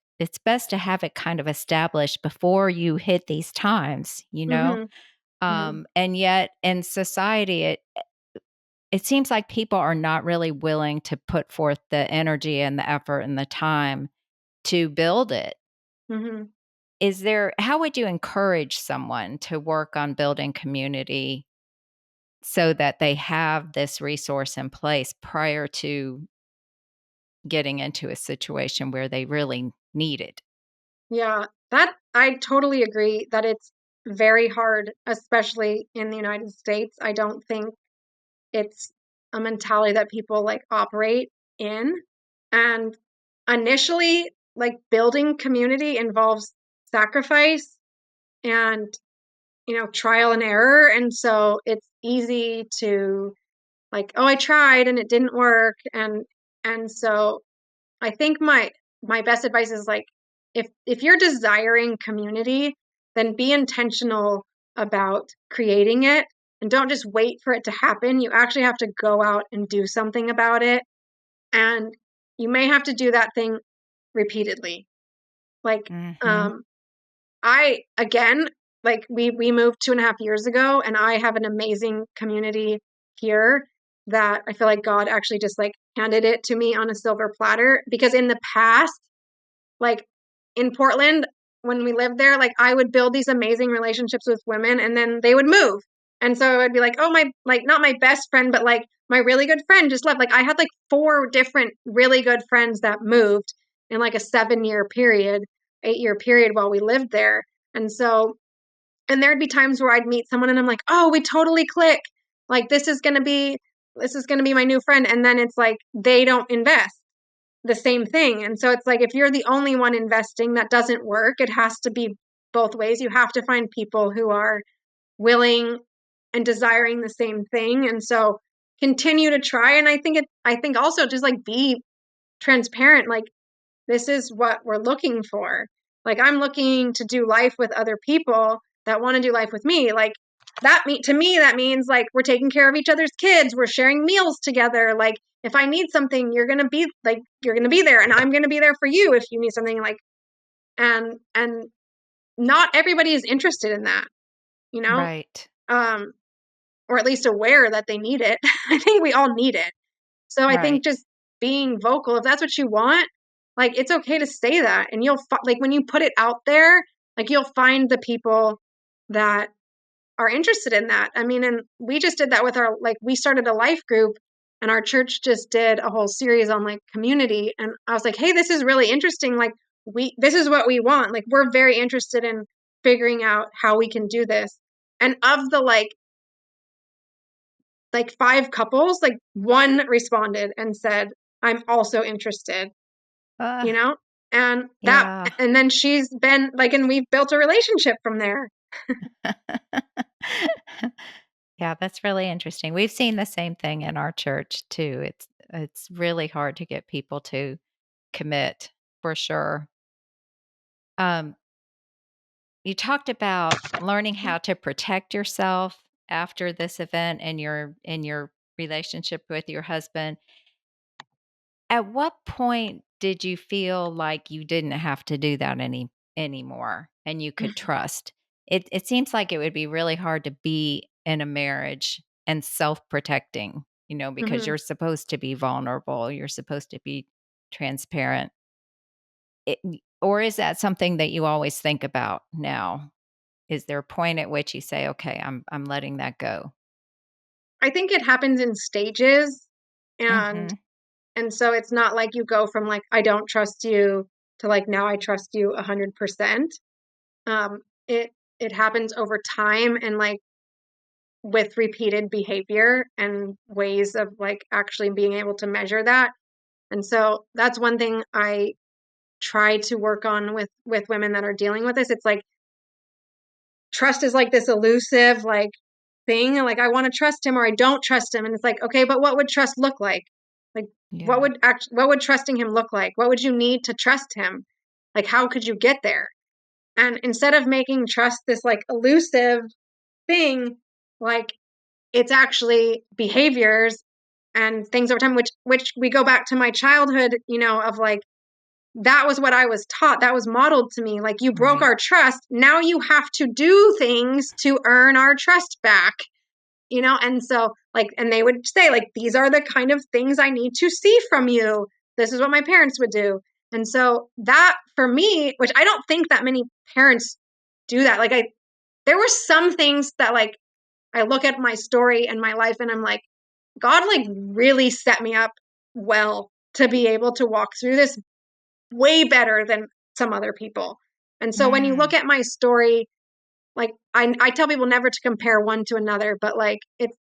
Speaker 2: kind of established before you hit these times, you know?
Speaker 1: Hmm. Hmm.
Speaker 2: And yet in society, it seems like people are not really willing to put forth the energy and the effort and the time to build it.
Speaker 1: Hmm.
Speaker 2: How would you encourage someone to work on building community so that they have this resource in place prior to getting into a situation where they really need it?
Speaker 1: Yeah, that I totally agree that it's very hard, especially in the United States. I don't think it's a mentality that people like operate in. And initially, like, building community involves sacrifice, and trial and error. And so it's easy to like, oh, I tried and it didn't work. And so I think my best advice is like, if you're desiring community, then be intentional about creating it and don't just wait for it to happen. You actually have to go out and do something about it. And you may have to do that thing repeatedly. Like,
Speaker 2: Mm-hmm.
Speaker 1: I again, like we moved 2.5 years ago, and I have an amazing community here that I feel like God actually just like handed it to me on a silver platter. Because in the past, like in Portland, when we lived there, like I would build these amazing relationships with women and then they would move. And so I'd be like, oh, my, like, not my best friend, but like my really good friend just left. Like I had like 4 different really good friends that moved in like a 7-year period, 8-year period while we lived there. And so, and there'd be times where I'd meet someone and I'm like, oh, we totally click. Like this is going to be my new friend. And then it's like, they don't invest the same thing. And so it's like if you're the only one investing, that doesn't work. It has to be both ways. You have to find people who are willing and desiring the same thing. And so continue to try. And I think also just like be transparent. Like this is what we're looking for. Like I'm looking to do life with other people that want to do life with me. Like to me that means like we're taking care of each other's kids, we're sharing meals together. Like if I need something, you're going to be there and I'm going to be there for you if you need something. Like and not everybody is interested in that, you know?
Speaker 2: Right.
Speaker 1: Um or at least aware that they need it. I think we all need it. So I think
Speaker 2: Right.
Speaker 1: just being vocal, if that's what you want, like it's okay to say that. And like when you put it out there, like you'll find the people that are interested in that. I mean, and we just did that with we started a life group and our church just did a whole series on like community. And I was like, hey, this is really interesting. Like this is what we want. Like we're very interested in figuring out how we can do this. And of the like 5 couples, like one responded and said, I'm also interested,
Speaker 2: Uh,
Speaker 1: you know? And
Speaker 2: yeah.
Speaker 1: and then she's been like, and we've built a relationship from there.
Speaker 2: Yeah, that's really interesting. We've seen the same thing in our church too. It's really hard to get people to commit for sure. Um, you talked about learning how to protect yourself after this event and your relationship with your husband. At what point did you feel like you didn't have to do that anymore and you could trust? It seems like it would be really hard to be in a marriage and self-protecting, because
Speaker 1: Hmm.
Speaker 2: you're supposed to be vulnerable, you're supposed to be transparent. Or is that something that you always think about now? Is there a point at which you say, "Okay, I'm letting that go?"
Speaker 1: I think it happens in stages. And
Speaker 2: Mhm.
Speaker 1: and so it's not like you go from like, I don't trust you to like, now I trust you 100%. Um, it happens over time and like with repeated behavior and ways of like actually being able to measure that. And so that's one thing I try to work on with women that are dealing with this. It's like trust is like this elusive like thing. Like I want to trust him or I don't trust him. And it's like, okay, but what would trust look like? Like
Speaker 2: Yeah.
Speaker 1: what would trusting him look like? What would you need to trust him? Like how could you get there? And instead of making trust this like elusive thing, like it's actually behaviors and things over time, which we go back to my childhood, of like that was what I was taught. That was modeled to me. Like you broke
Speaker 2: Right.
Speaker 1: our trust. Now you have to do things to earn our trust back. And so like, and they would say like, these are the kind of things I need to see from you. This is what my parents would do. And so that for me, which I don't think that many parents do that. Like there were some things that like, I look at my story and my life and I'm like, God like really set me up well to be able to walk through this way better than some other people. And so when you look
Speaker 2: Mm.
Speaker 1: at my story, like I tell people never to compare one to another, but like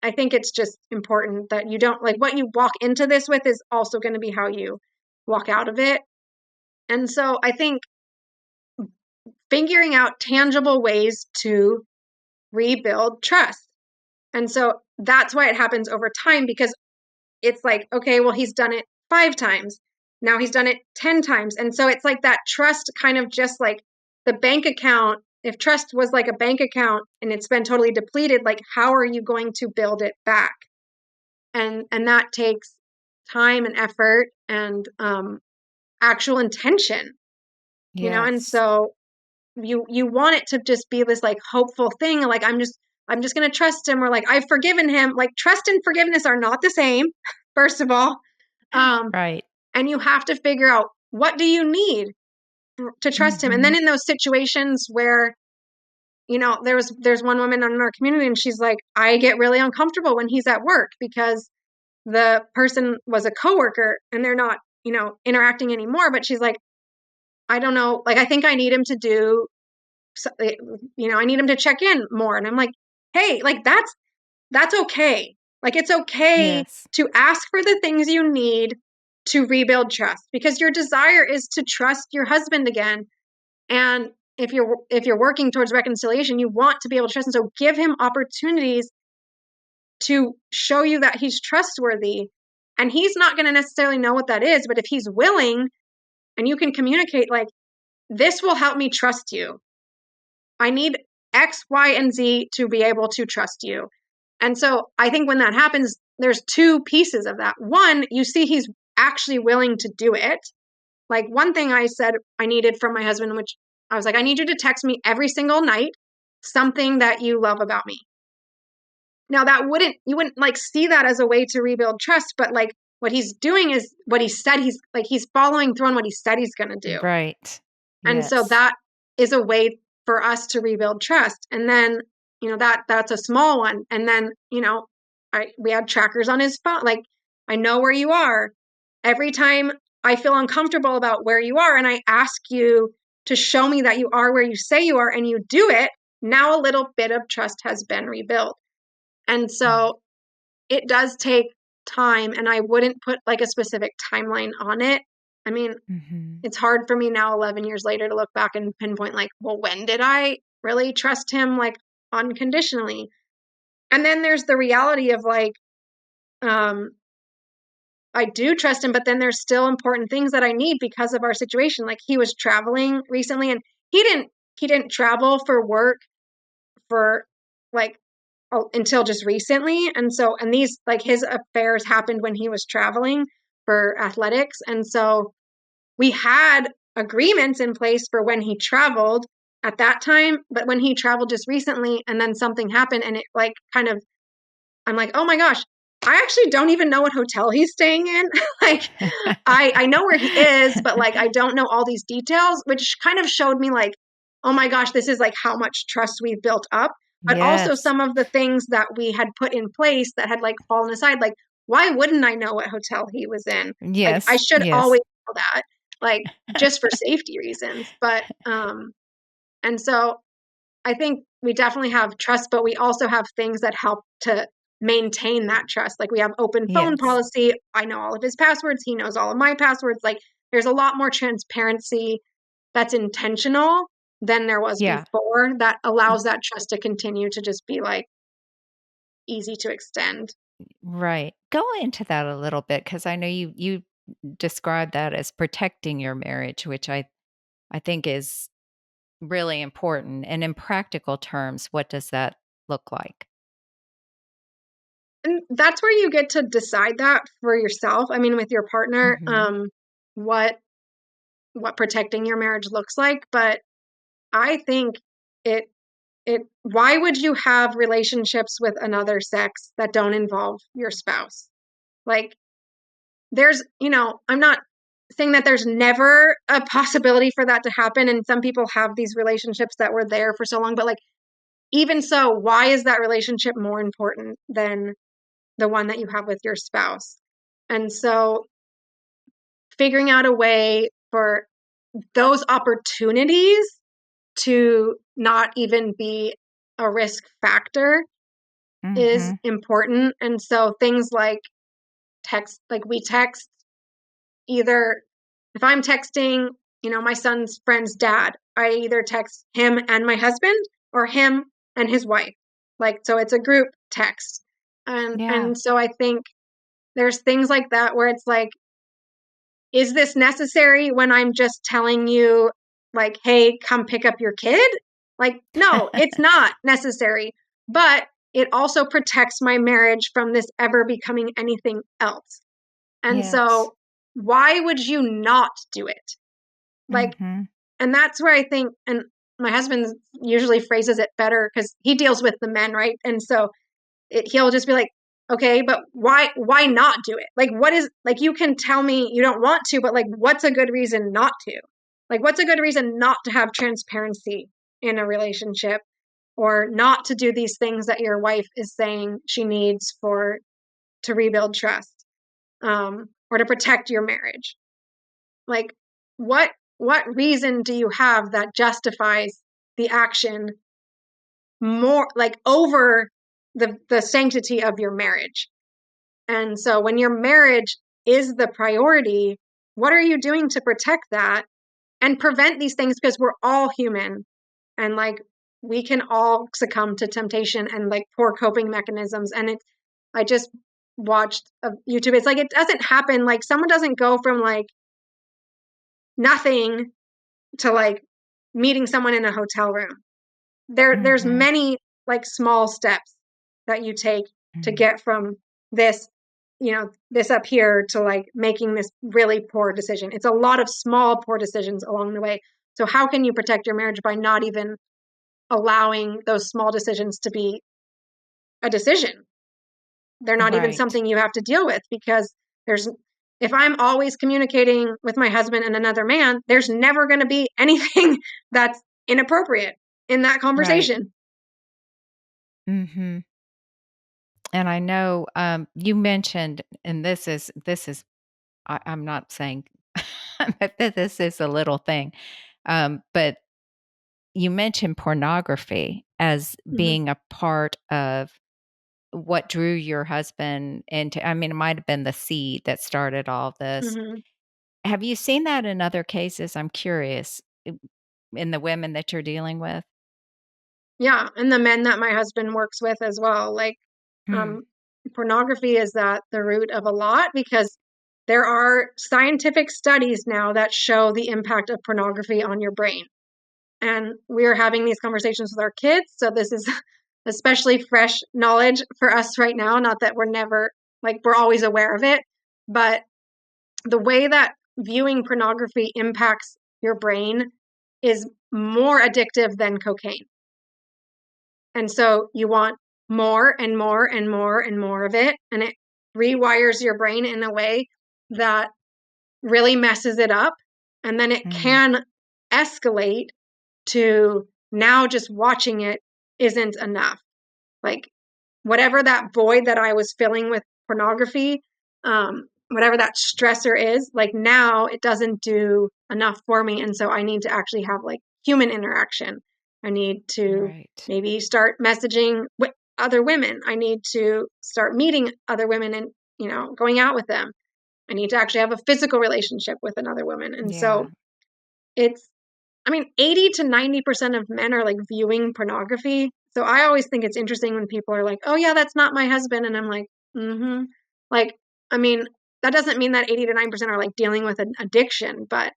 Speaker 1: I think it's just important that you don't like what you walk into this with is also going to be how you walk out of it. And so I think figuring out tangible ways to rebuild trust. And so that's why it happens over time, because it's like, okay, well, he's done it 5 times. Now he's done it 10 times. And so it's like that trust kind of just like the bank account. If trust was like a bank account and it's been totally depleted, like how are you going to build it back? And that takes time and effort and actual intention, and
Speaker 2: Yes.
Speaker 1: so you want it to just be this like hopeful thing, like I'm just going to trust him, or like I've forgiven him. Like trust and forgiveness are not the same, first of all. um
Speaker 2: Right.
Speaker 1: and you have to figure out, what do you need to trust him? And then
Speaker 2: Mhm.
Speaker 1: in those situations where, there's one woman in our community, and she's like, I get really uncomfortable when he's at work because the person was a coworker and they're not, interacting anymore. But she's like, I don't know, like I think I need him to do, I need him to check in more. And I'm like, hey, like that's okay. Like it's okay
Speaker 2: Yes.
Speaker 1: to ask for the things you need to rebuild trust, because your desire is to trust your husband again. And if you're working towards reconciliation, you want to be able to trust. And so give him opportunities to show you that he's trustworthy. And he's not going to necessarily know what that is, but if he's willing and you can communicate, like, this will help me trust you. I need X, Y, and Z to be able to trust you. And so I think when that happens, there's 2 pieces of that. One, you see he's actually willing to do it. Like one thing I said I needed from my husband, which I was like, I need you to text me every single night something that you love about me. Now you wouldn't like see that as a way to rebuild trust, but like what he's doing is what he said, he's following through on what he said he's going to do.
Speaker 2: Right.
Speaker 1: And so
Speaker 2: Yes.
Speaker 1: that is a way for us to rebuild trust. And then, that's a small one. And then, we had trackers on his phone. Like, I know where you are. Every time I feel uncomfortable about where you are and I ask you to show me that you are where you say you are and you do it, now a little bit of trust has been rebuilt. And
Speaker 2: Right.
Speaker 1: so it does take time, and I wouldn't put like a specific timeline on it. I mean,
Speaker 2: Mhm.
Speaker 1: it's hard for me now 11 years later to look back and pinpoint like, well, when did I really trust him like unconditionally? And then there's the reality of like, um I do trust him, but then there's still important things that I need because of our situation. Like he was traveling recently, and he didn't travel for work for like until just recently. And these like his affairs happened when he was traveling for athletics. And so we had agreements in place for when he traveled at that time, but when he traveled just recently and then something happened, and it like kind of, I'm like, oh my gosh, I actually don't even know what hotel he's staying in. Like, I know where he is, but like, I don't know all these details, which kind of showed me like, oh my gosh, this is like how much trust we've built up. But also
Speaker 2: Yes.
Speaker 1: some of the things that we had put in place that had like fallen aside. Like, why wouldn't I know what hotel he was in? Like, I
Speaker 2: Yes.
Speaker 1: should
Speaker 2: Yes.
Speaker 1: always know that, like, just for safety reasons. And so I think we definitely have trust, but we also have things that help to maintain that trust. Like we have open phone
Speaker 2: Yes.
Speaker 1: policy. I know all of his passwords. He knows all of my passwords. Like there's a lot more transparency that's intentional than there was
Speaker 2: Yeah.
Speaker 1: before, that
Speaker 2: Y
Speaker 1: allows that trust to continue to just be like easy to extend.
Speaker 2: Right. Go into that a little bit because I know you described that as protecting your marriage, which I think is really important. And in practical terms, what does that look like?
Speaker 1: And that's where you get to decide that for yourself. I mean, with your partner,
Speaker 2: Mhm.
Speaker 1: what protecting your marriage looks like. But I think it why would you have relationships with another sex that don't involve your spouse? Like I'm not saying that there's never a possibility for that to happen, and some people have these relationships that were there for so long, but like even so, why is that relationship more important than the one that you have with your spouse? And so figuring out a way for those opportunities to not even be a risk factor is
Speaker 2: Mhm.
Speaker 1: important. And so things like we text either, if I'm texting, my son's friend's dad, I either text him and my husband or him and his wife. Like, so it's a group text.
Speaker 2: Yeah.
Speaker 1: And so I think there's things like that where it's like, is this necessary when I'm just telling you, like, hey, come pick up your kid? Like, no, it's not necessary. But it also protects my marriage from this ever becoming anything else. And
Speaker 2: Yes.
Speaker 1: so, why would you not do it? Like,
Speaker 2: Mhm.
Speaker 1: and that's where I think, and my husband usually phrases it better because he deals with the men, right? And so he'll just be like, okay, but why not do it? Like, what is, like, you can tell me you don't want to, but like, what's a good reason not to? Like, what's a good reason not to have transparency in a relationship, or not to do these things that your wife is saying she needs for to rebuild trust, or to protect your marriage? Like, what reason do you have that justifies the action more, like, over the sanctity of your marriage? And so when your marriage is the priority, what are you doing to protect that and prevent these things? Because we're all human, and like, we can all succumb to temptation and like poor coping mechanisms. And I just watched a YouTube. It's like, it doesn't happen. Like, someone doesn't go from like nothing to like meeting someone in a hotel room. There's
Speaker 2: Mhm.
Speaker 1: many like small steps that you take to
Speaker 2: Mhm.
Speaker 1: get from this, this up here to like making this really poor decision. It's a lot of small poor decisions along the way. So how can you protect your marriage by not even allowing those small decisions to be a decision? They're not even
Speaker 2: Right.
Speaker 1: something you have to deal with, because there's if I'm always communicating with my husband and another man, there's never going to be anything that's inappropriate in that
Speaker 2: Right.
Speaker 1: conversation.
Speaker 2: Mhm. And I know, you mentioned, and this is I'm not saying that this is a little thing, but you mentioned pornography as
Speaker 1: Mm-hmm.
Speaker 2: being a part of what drew your husband into, I mean, it might have been the seed that started all this.
Speaker 1: Mm-hmm.
Speaker 2: Have you seen that in other cases? I'm curious, in the women that you're dealing with?
Speaker 1: Yeah, and the men that my husband works with as well. Like,
Speaker 2: Hmm.
Speaker 1: um, pornography is at the root of a lot, because there are scientific studies now that show the impact of pornography on your brain. And we're having these conversations with our kids. So this is especially fresh knowledge for us right now. Not that we're never, like, we're always aware of it, but the way that viewing pornography impacts your brain is more addictive than cocaine. And so you want more and more and more and more of it. And it rewires your brain in a way that really messes it up. And then it
Speaker 2: Mm.
Speaker 1: can escalate to, now just watching it isn't enough. Like, whatever that void that I was filling with pornography, whatever that stressor is, like, now it doesn't do enough for me. And so I need to actually have like human interaction. I need to
Speaker 2: Right.
Speaker 1: maybe start messaging with other women. I need to start meeting other women and, going out with them. I need to actually have a physical relationship with another woman. And
Speaker 2: Yeah.
Speaker 1: so it's, I mean, 80 to 90% of men are like viewing pornography. So I always think it's interesting when people are like, oh, yeah, that's not my husband. And I'm like, mm hmm. Like, I mean, that doesn't mean that 80 to 9% are like dealing with an addiction, but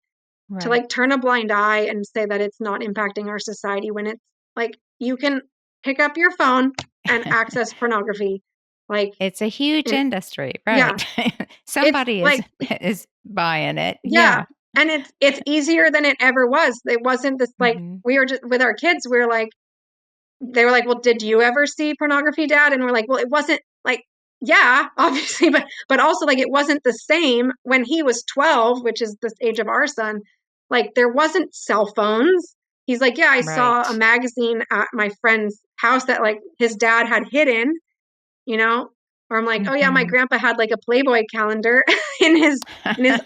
Speaker 1: to
Speaker 2: Right.
Speaker 1: like turn a blind eye and say that it's not impacting our society, when it's like, you can pick up your phone and access pornography. Like,
Speaker 2: It's a huge
Speaker 1: and
Speaker 2: industry,
Speaker 1: yeah,
Speaker 2: right?
Speaker 1: it's
Speaker 2: Somebody is
Speaker 1: like,
Speaker 2: is buying it.
Speaker 1: yeah,
Speaker 2: Yeah.
Speaker 1: and it's easier than it ever was. It wasn't this, like,
Speaker 2: Mhm.
Speaker 1: we were just with our kids, we were like, they were like, "Well, did you ever see pornography, Dad?" And we're like, "Well, it wasn't like, yeah, obviously, but also like, it wasn't the same when he was 12, which is the age of our son. Like, there wasn't cell phones." He's like, "Yeah, I saw a
Speaker 2: Right.
Speaker 1: magazine at my friend's house that like his dad had hidden, you know?" Or I'm like, "Oh yeah, my
Speaker 2: Mhm.
Speaker 1: grandpa had like a Playboy calendar in his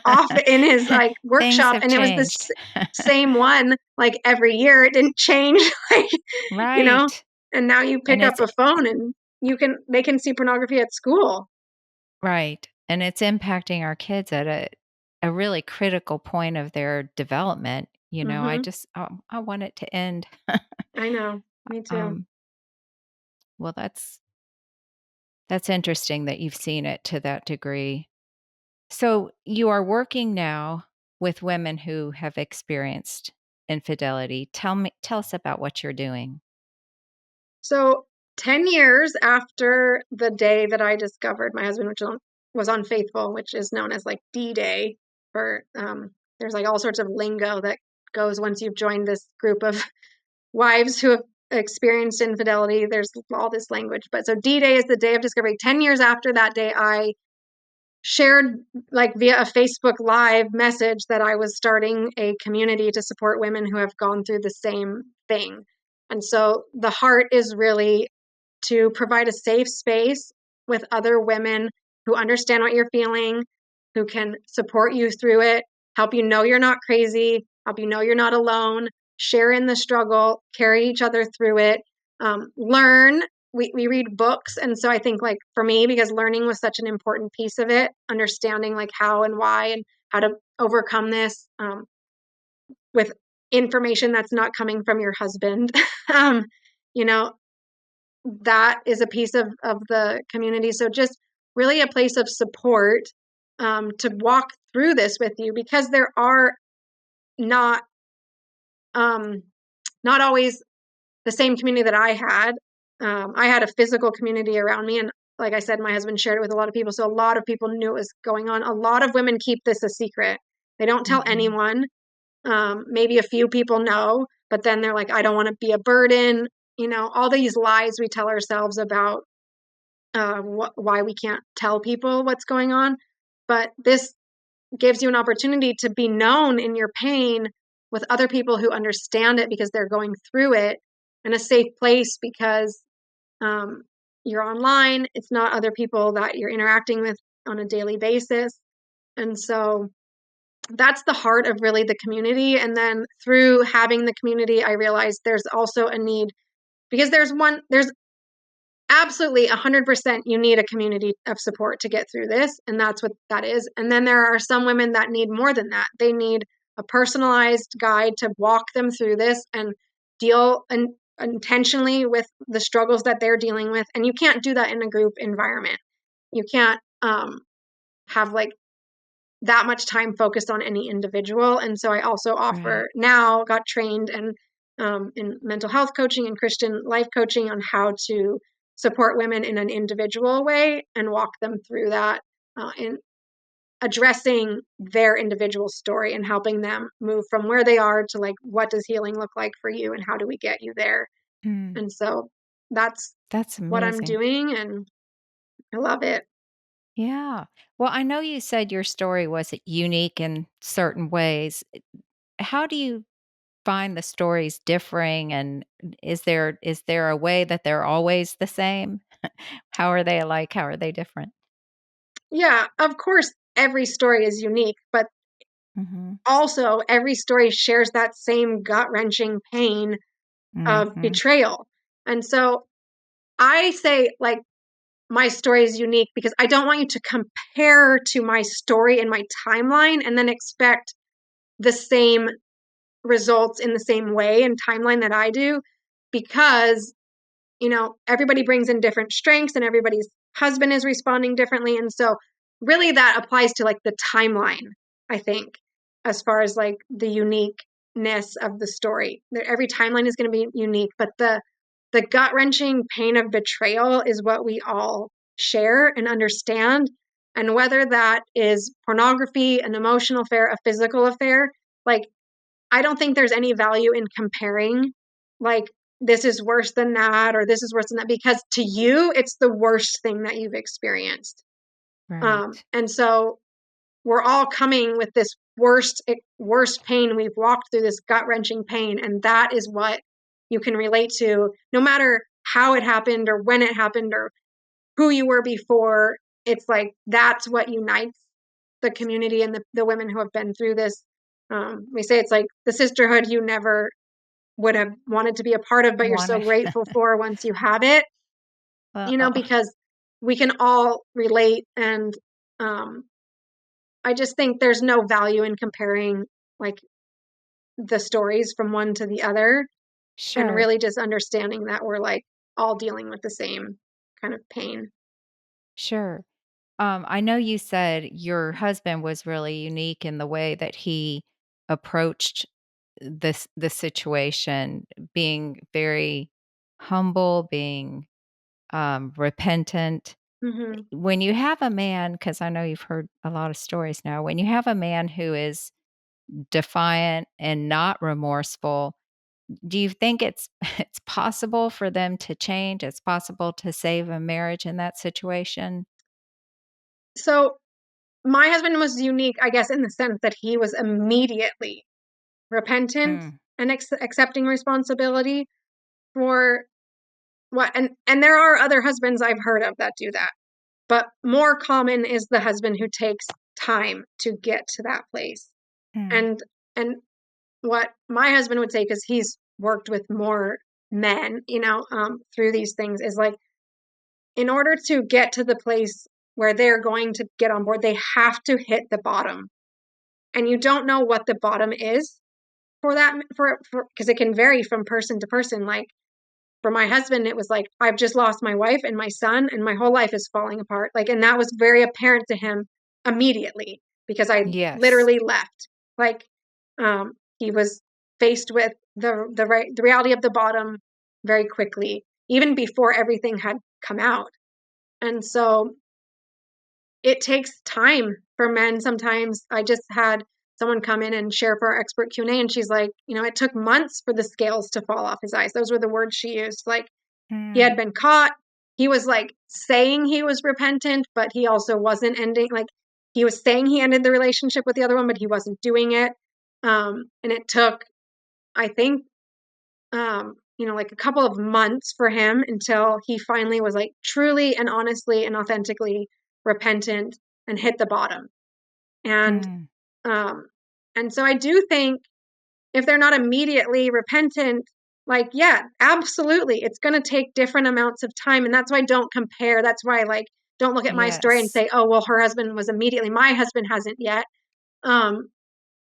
Speaker 1: office, in his like
Speaker 2: Things
Speaker 1: workshop,
Speaker 2: have
Speaker 1: and it was this
Speaker 2: changed.
Speaker 1: same one like every year. It didn't change." Like, you know,
Speaker 2: Right.
Speaker 1: and now you
Speaker 2: And
Speaker 1: pick up
Speaker 2: it's
Speaker 1: a phone and they can see pornography at school.
Speaker 2: right. And it's impacting our kids at a really critical point of their development. I
Speaker 1: Mhm.
Speaker 2: just I want it to end.
Speaker 1: I know. Me too.
Speaker 2: Um Well, that's interesting that you've seen it to that degree. So, you are working now with women who have experienced infidelity. Tell us about what you're doing.
Speaker 1: So 10 years after the day that I discovered my husband was unfaithful, which is known as like D-Day for there's like all sorts of lingo that goes once you've joined this group of wives who have experienced infidelity. There's all this language. But so D-Day is the day of discovery. 10 years after that day, I shared like via a Facebook Live message that I was starting a community to support women who have gone through the same thing. And so the heart is really to provide a safe space with other women who understand what you're feeling, who can support you through it, help you know you're not crazy, help you know you're not alone, share in the struggle, carry each other through it, learn. We read books. And so I think like for me, because learning was such an important piece of it, understanding like how and why and how to overcome this with information that's not coming from your husband. um, you know, that is a piece of the community. So just really a place of support to walk through this with you, because there are not um, not always the same community that I had. I had a physical community around me, and like I said, my husband shared it with a lot of people, so a lot of people knew what was going on. A lot of women keep this a secret; they don't tell
Speaker 2: Mhm.
Speaker 1: anyone. Maybe a few people know, but then they're like, I don't want to be a burden. All these lies we tell ourselves about why we can't tell people what's going on. But this gives you an opportunity to be known in your pain with other people who understand it because they're going through it, in a safe place because um, you're online. It's not other people that you're interacting with on a daily basis. And so that's the heart of really the community. And then through having the community, I realized there's also a need, because there's absolutely 100% you need a community of support to get through this, and that's what that is. And then there are some women that need more than that. They need a personalized guide to walk them through this and deal intentionally with the struggles that they're dealing with. And you can't do that in a group environment. You can't have like that much time focused on any individual. And so I also
Speaker 2: Right.
Speaker 1: offer now, got trained and in mental health coaching and Christian life coaching on how to support women in an individual way and walk them through that in addressing their individual story and helping them move from where they are to like, what does healing look like for you and how do we get you there?
Speaker 2: Mm.
Speaker 1: And so that's
Speaker 2: That's
Speaker 1: what I'm
Speaker 2: amazing.
Speaker 1: doing, and I love it.
Speaker 2: Yeah. Well, I know you said your story was unique in certain ways. How do you find the stories differing, and is there a way that they're always the same? How are they alike? How are they different?
Speaker 1: Yeah, of course, every story is unique, but
Speaker 2: Mhm.
Speaker 1: also every story shares that same gut-wrenching pain of
Speaker 2: Mhm.
Speaker 1: betrayal. And so I say, like, my story is unique because I don't want you to compare to my story and my timeline and then expect the same results in the same way and timeline that I do, because everybody brings in different strengths and everybody's husband is responding differently. And so, really, that applies to like the timeline, I think, as far as like the uniqueness of the story. Every timeline is going to be unique, but the gut wrenching pain of betrayal is what we all share and understand. And whether that is pornography, an emotional affair, a physical affair, like I don't think there's any value in comparing, like, this is worse than that, or this is worse than that, because to you, it's the worst thing that you've experienced.
Speaker 2: Right.
Speaker 1: And so we're all coming with this worst pain. We've walked through this gut wrenching pain, and that is what you can relate to, no matter how it happened or when it happened or who you were before. It's like that's what unites the community and the women who have been through this. We say it's like the sisterhood you never would have wanted to be a part of, but you're so
Speaker 2: Wanna
Speaker 1: grateful for once you have it,
Speaker 2: Uh-oh.
Speaker 1: because we can all relate. And um, I just think there's no value in comparing like the stories from one to the other, and
Speaker 2: Sure.
Speaker 1: really just understanding that we're like all dealing with the same kind of pain.
Speaker 2: Sure. I know you said your husband was really unique in the way that he approached the situation, being very humble, being repentant.
Speaker 1: Hmm.
Speaker 2: When you have a man, because I know you've heard a lot of stories now, when you have a man who is defiant and not remorseful, do you think it's it's possible for them to change? It's possible to save a marriage in that situation?
Speaker 1: So my husband was unique, I guess, in the sense that he was immediately repentant
Speaker 2: Mm,
Speaker 1: and accepting responsibility for what, and there are other husbands I've heard of that do that, but more common is the husband who takes time to get to that place.
Speaker 2: mm,
Speaker 1: And and what my husband would say, because he's worked with more men, through these things, is like, in order to get to the place where they're going to get on board, they have to hit the bottom. And you don't know what the bottom is for that, for because it can vary from person to person. Like, for my husband, it was like, I've just lost my wife and my son, and my whole life is falling apart. Like, and that was very apparent to him immediately, because I
Speaker 2: yes.
Speaker 1: literally left. Like, he was faced with the reality of the bottom very quickly, even before everything had come out. And so it takes time for men. Sometimes I just had someone come in and share for our expert Q&A, and she's like, it took months for the scales to fall off his eyes. Those were the words she used. Like, he
Speaker 2: Mm,
Speaker 1: had been caught. He was like saying he was repentant, but he also wasn't ending. Like, he was saying he ended the relationship with the other one, but he wasn't doing it. And it took, I think, like a couple of months for him until he finally was like truly and honestly and authentically repentant and hit the bottom. And
Speaker 2: mm,
Speaker 1: um, and so I do think, if they're not immediately repentant, like, yeah, absolutely, it's going to take different amounts of time. And that's why I don't compare. That's why, like, don't look at my story and
Speaker 2: yes.
Speaker 1: say, oh, well, her husband was immediately. My husband hasn't yet. Um,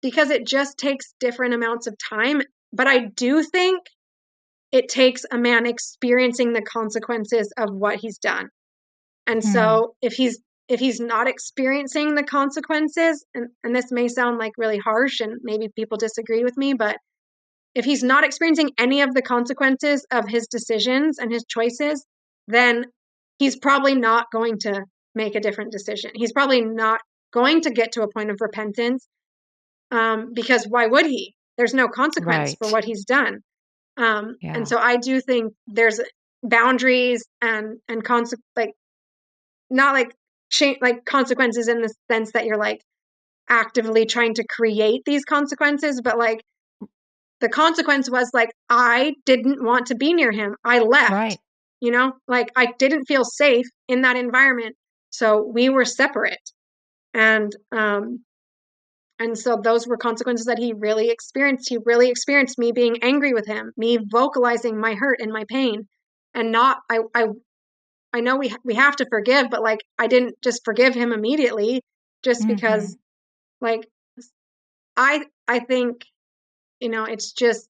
Speaker 1: because it just takes different amounts of time. But I do think it takes a man experiencing the consequences of what he's done. And
Speaker 2: Mm,
Speaker 1: so if he's not experiencing the consequences, and this may sound like really harsh and maybe people disagree with me, but if he's not experiencing any of the consequences of his decisions and his choices, then he's probably not going to make a different decision. He's probably not going to get to a point of repentance, because why would he? There's no consequence for
Speaker 2: right.
Speaker 1: what he's done. And
Speaker 2: Yeah.
Speaker 1: so I do think there's boundaries and like, not like like consequences in the sense that you're like actively trying to create these consequences, but like, the consequence was like, I didn't want to be near him. I left,
Speaker 2: Right.
Speaker 1: like, I didn't feel safe in that environment. So we were separate. And so those were consequences that he really experienced. He really experienced me being angry with him, me vocalizing my hurt and my pain. And not, I know we have to forgive, but like, I didn't just forgive him immediately, just because,
Speaker 2: Mhm.
Speaker 1: like, I think, it's just,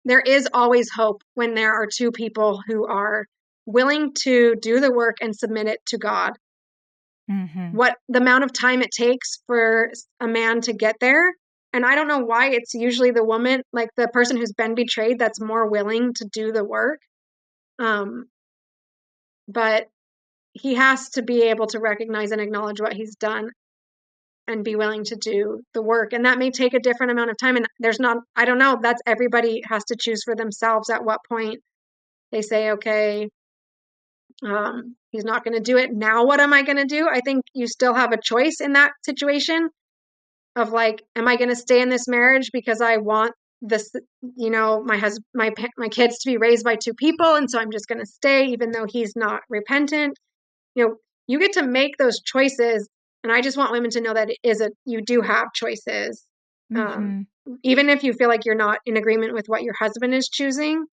Speaker 1: there is always hope when there are two people who are willing to do the work and submit it to God.
Speaker 2: Mhm.
Speaker 1: What the amount of time it takes for a man to get there, and I don't know why it's usually the woman, like the person who's been betrayed, that's more willing to do the work. Um, but he has to be able to recognize and acknowledge what he's done and be willing to do the work. And that may take a different amount of time. And there's not, I don't know, that's, everybody has to choose for themselves at what point they say, okay, he's not going to do it. Now, what am I going to do? I think you still have a choice in that situation of like, am I going to stay in this marriage because I want this, my husband, my kids to be raised by two people, and so I'm just going to stay even though he's not repentant. You know, you get to make those choices, and I just want women to know that you do have choices. Um,
Speaker 2: Mhm.
Speaker 1: Even if you feel like you're not in agreement with what your husband is choosing,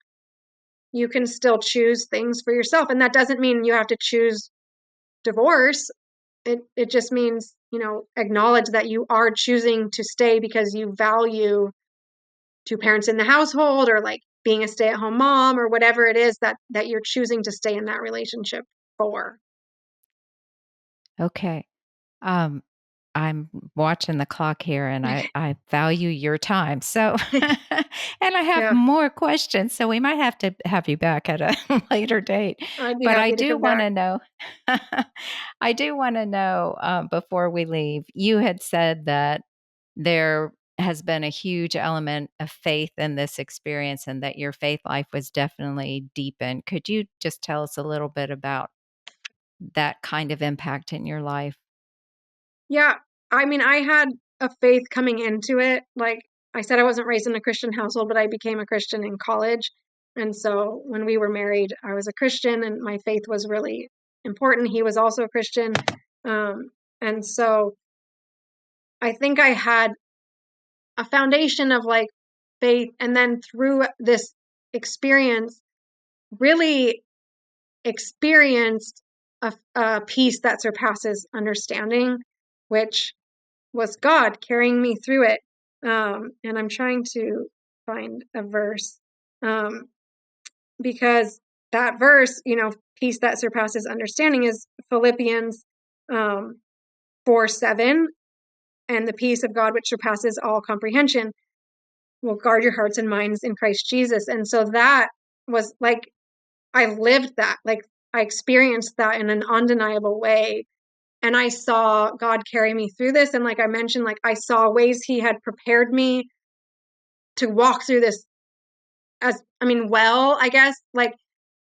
Speaker 1: you can still choose things for yourself, and that doesn't mean you have to choose divorce. It just means, acknowledge that you are choosing to stay because you value two parents in the household, or like being a stay-at-home mom or whatever it is that you're choosing to stay in that relationship for.
Speaker 2: Okay. Um, I'm watching the clock here and I value your time. So, and I have
Speaker 1: Yeah,
Speaker 2: more questions. So we might have to have you back at a later date.
Speaker 1: I'd be
Speaker 2: But I
Speaker 1: happy to
Speaker 2: do
Speaker 1: come
Speaker 2: want
Speaker 1: back.
Speaker 2: to know, I do want to know before we leave, you had said that there has been a huge element of faith in this experience and that your faith life was definitely deepened. Could you just tell us a little bit about that kind of impact in your life?
Speaker 1: Yeah, I mean, I had a faith coming into it. Like I said, I wasn't raised in a Christian household, but I became a Christian in college. And so when we were married, I was a Christian and my faith was really important. He was also a Christian. And so I think I had a foundation of like faith. And then through this experience, really experienced a peace that surpasses understanding, which was God carrying me through it. And I'm trying to find a verse because that verse, peace that surpasses understanding is Philippians 4:7. And the peace of God, which surpasses all comprehension, will guard your hearts and minds in Christ Jesus. And so that was like, I lived that. Like, I experienced that in an undeniable way. And I saw God carry me through this. And like I mentioned, like I saw ways He had prepared me to walk through this well, I guess, like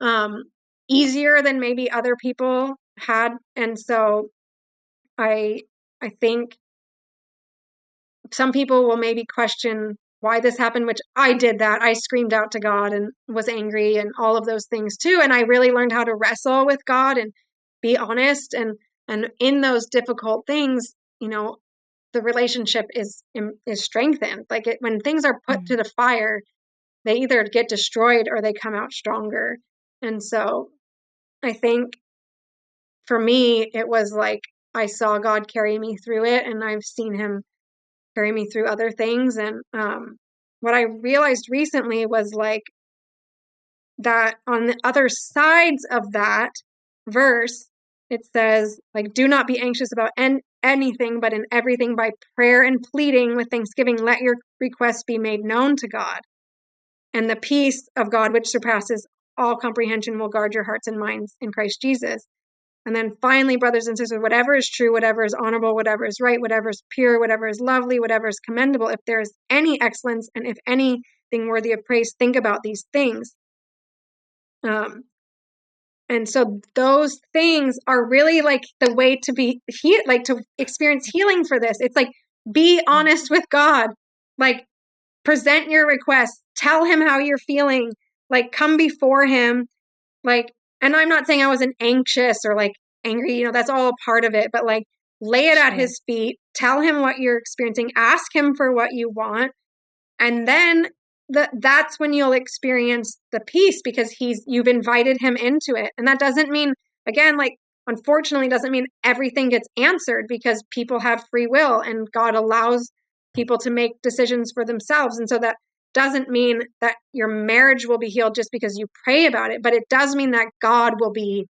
Speaker 1: um easier than maybe other people had. And so I I think some people will maybe question why this happened, which I did that. I screamed out to God and was angry and all of those things too. And I really learned how to wrestle with God and be honest. And in those difficult things, the relationship is strengthened. Like when things are put to
Speaker 2: Mm.
Speaker 1: the fire, they either get destroyed or they come out stronger. And so I think for me, it was like I saw God carry me through it, and I've seen Him carry me through other things. And what I realized recently was like that on the other sides of that verse, it says, like, do not be anxious about anything, but in everything by prayer and pleading with thanksgiving, let your requests be made known to God. And the peace of God, which surpasses all comprehension, will guard your hearts and minds in Christ Jesus. And then finally, brothers and sisters, whatever is true, whatever is honorable, whatever is right, whatever is pure, whatever is lovely, whatever is commendable, if there is any excellence and if anything worthy of praise, think about these things. Um, and so those things are really like the way to be like to experience healing for this. It's like, be
Speaker 2: Mm.
Speaker 1: honest with God, like present your requests, tell Him how you're feeling, like come before Him. Like, and I'm not saying I wasn't anxious or like angry, that's all a part of it, but like lay it at
Speaker 2: Sure.
Speaker 1: His feet, tell Him what you're experiencing, ask Him for what you want. And then that's when you'll experience the peace because you've invited Him into it. And that doesn't mean, again, like, unfortunately, doesn't mean everything gets answered because people have free will and God allows people to make decisions for themselves. And so that doesn't mean that your marriage will be healed just because you pray about it, but it does mean that God will be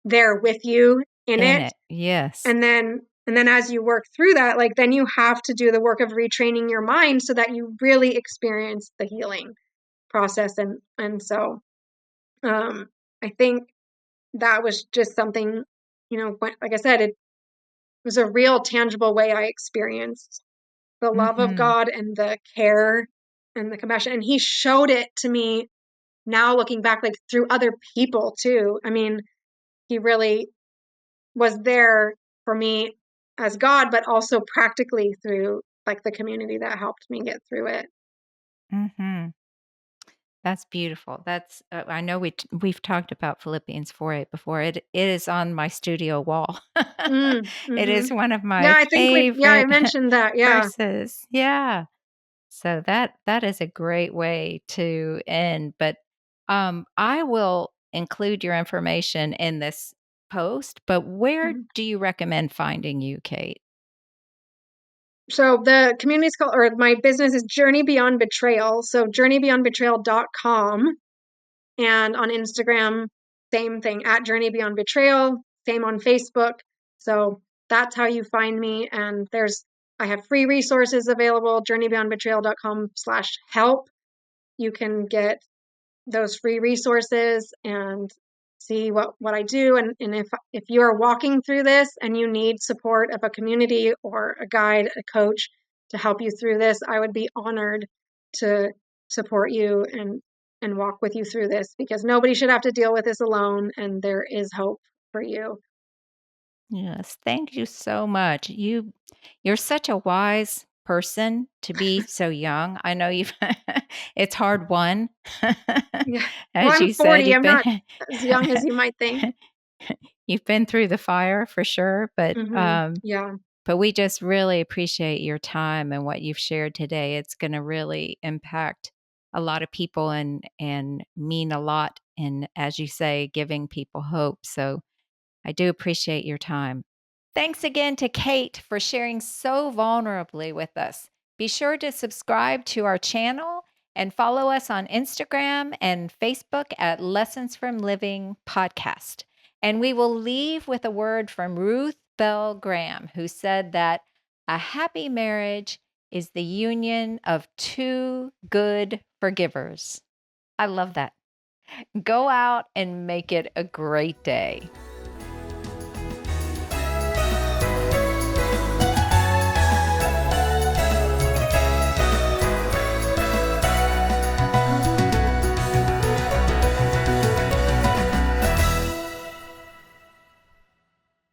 Speaker 1: there with you in
Speaker 2: In
Speaker 1: it.
Speaker 2: it. Yes.
Speaker 1: And then as you work through that, like then you have to do the work of retraining your mind so that you really experience the healing process. And so I think that was just something, like I said, it was a real tangible way I experienced the love of
Speaker 2: Mhm.
Speaker 1: God and the care and the compassion. And He showed it to me now looking back, like through other people too. I mean, He really was there for me as God, but also practically through like the community that helped me get through it.
Speaker 2: Mhm. That's beautiful. That's I know we've talked about Philippians 4:8 before. It is on my studio wall.
Speaker 1: Mm,
Speaker 2: It
Speaker 1: mm-hmm.
Speaker 2: is one of
Speaker 1: Yeah,
Speaker 2: my
Speaker 1: I think I
Speaker 2: favorite
Speaker 1: mentioned that. Yeah.
Speaker 2: verses. Yeah. So that is a great way to end, but I will include your information in this post, but where
Speaker 1: Mhm.
Speaker 2: do you recommend finding you, Kate?
Speaker 1: So the community's called, or my business is Journey Beyond Betrayal. So journeybeyondbetrayal.com. And on Instagram, same thing, at Journey Beyond Betrayal, same on Facebook. So that's how you find me. And I have free resources available, journeybeyondbetrayal.com/help. You can get those free resources and see what I do. And if you are walking through this and you need support of a community or a guide, a coach to help you through this, I would be honored to support you and walk with you through this, because nobody should have to deal with this alone, and there is hope for you.
Speaker 2: Yes, thank you so much. You're such a wise person to be so young. I know you've it's hard won.
Speaker 1: Yeah. Well,
Speaker 2: As
Speaker 1: I'm
Speaker 2: you said,
Speaker 1: 40.
Speaker 2: you've
Speaker 1: I'm
Speaker 2: been
Speaker 1: not as young as you might think.
Speaker 2: you've been through the fire for sure,
Speaker 1: Yeah.
Speaker 2: but we just really appreciate your time and what you've shared today. It's going to really impact a lot of people and mean a lot in, as you say, giving people hope. So I do appreciate your time. Thanks again to Kate for sharing so vulnerably with us. Be sure to subscribe to our channel and follow us on Instagram and Facebook at Lessons from Living Podcast. And we will leave with a word from Ruth Bell Graham, who said that a happy marriage is the union of two good forgivers. I love that. Go out and make it a great day.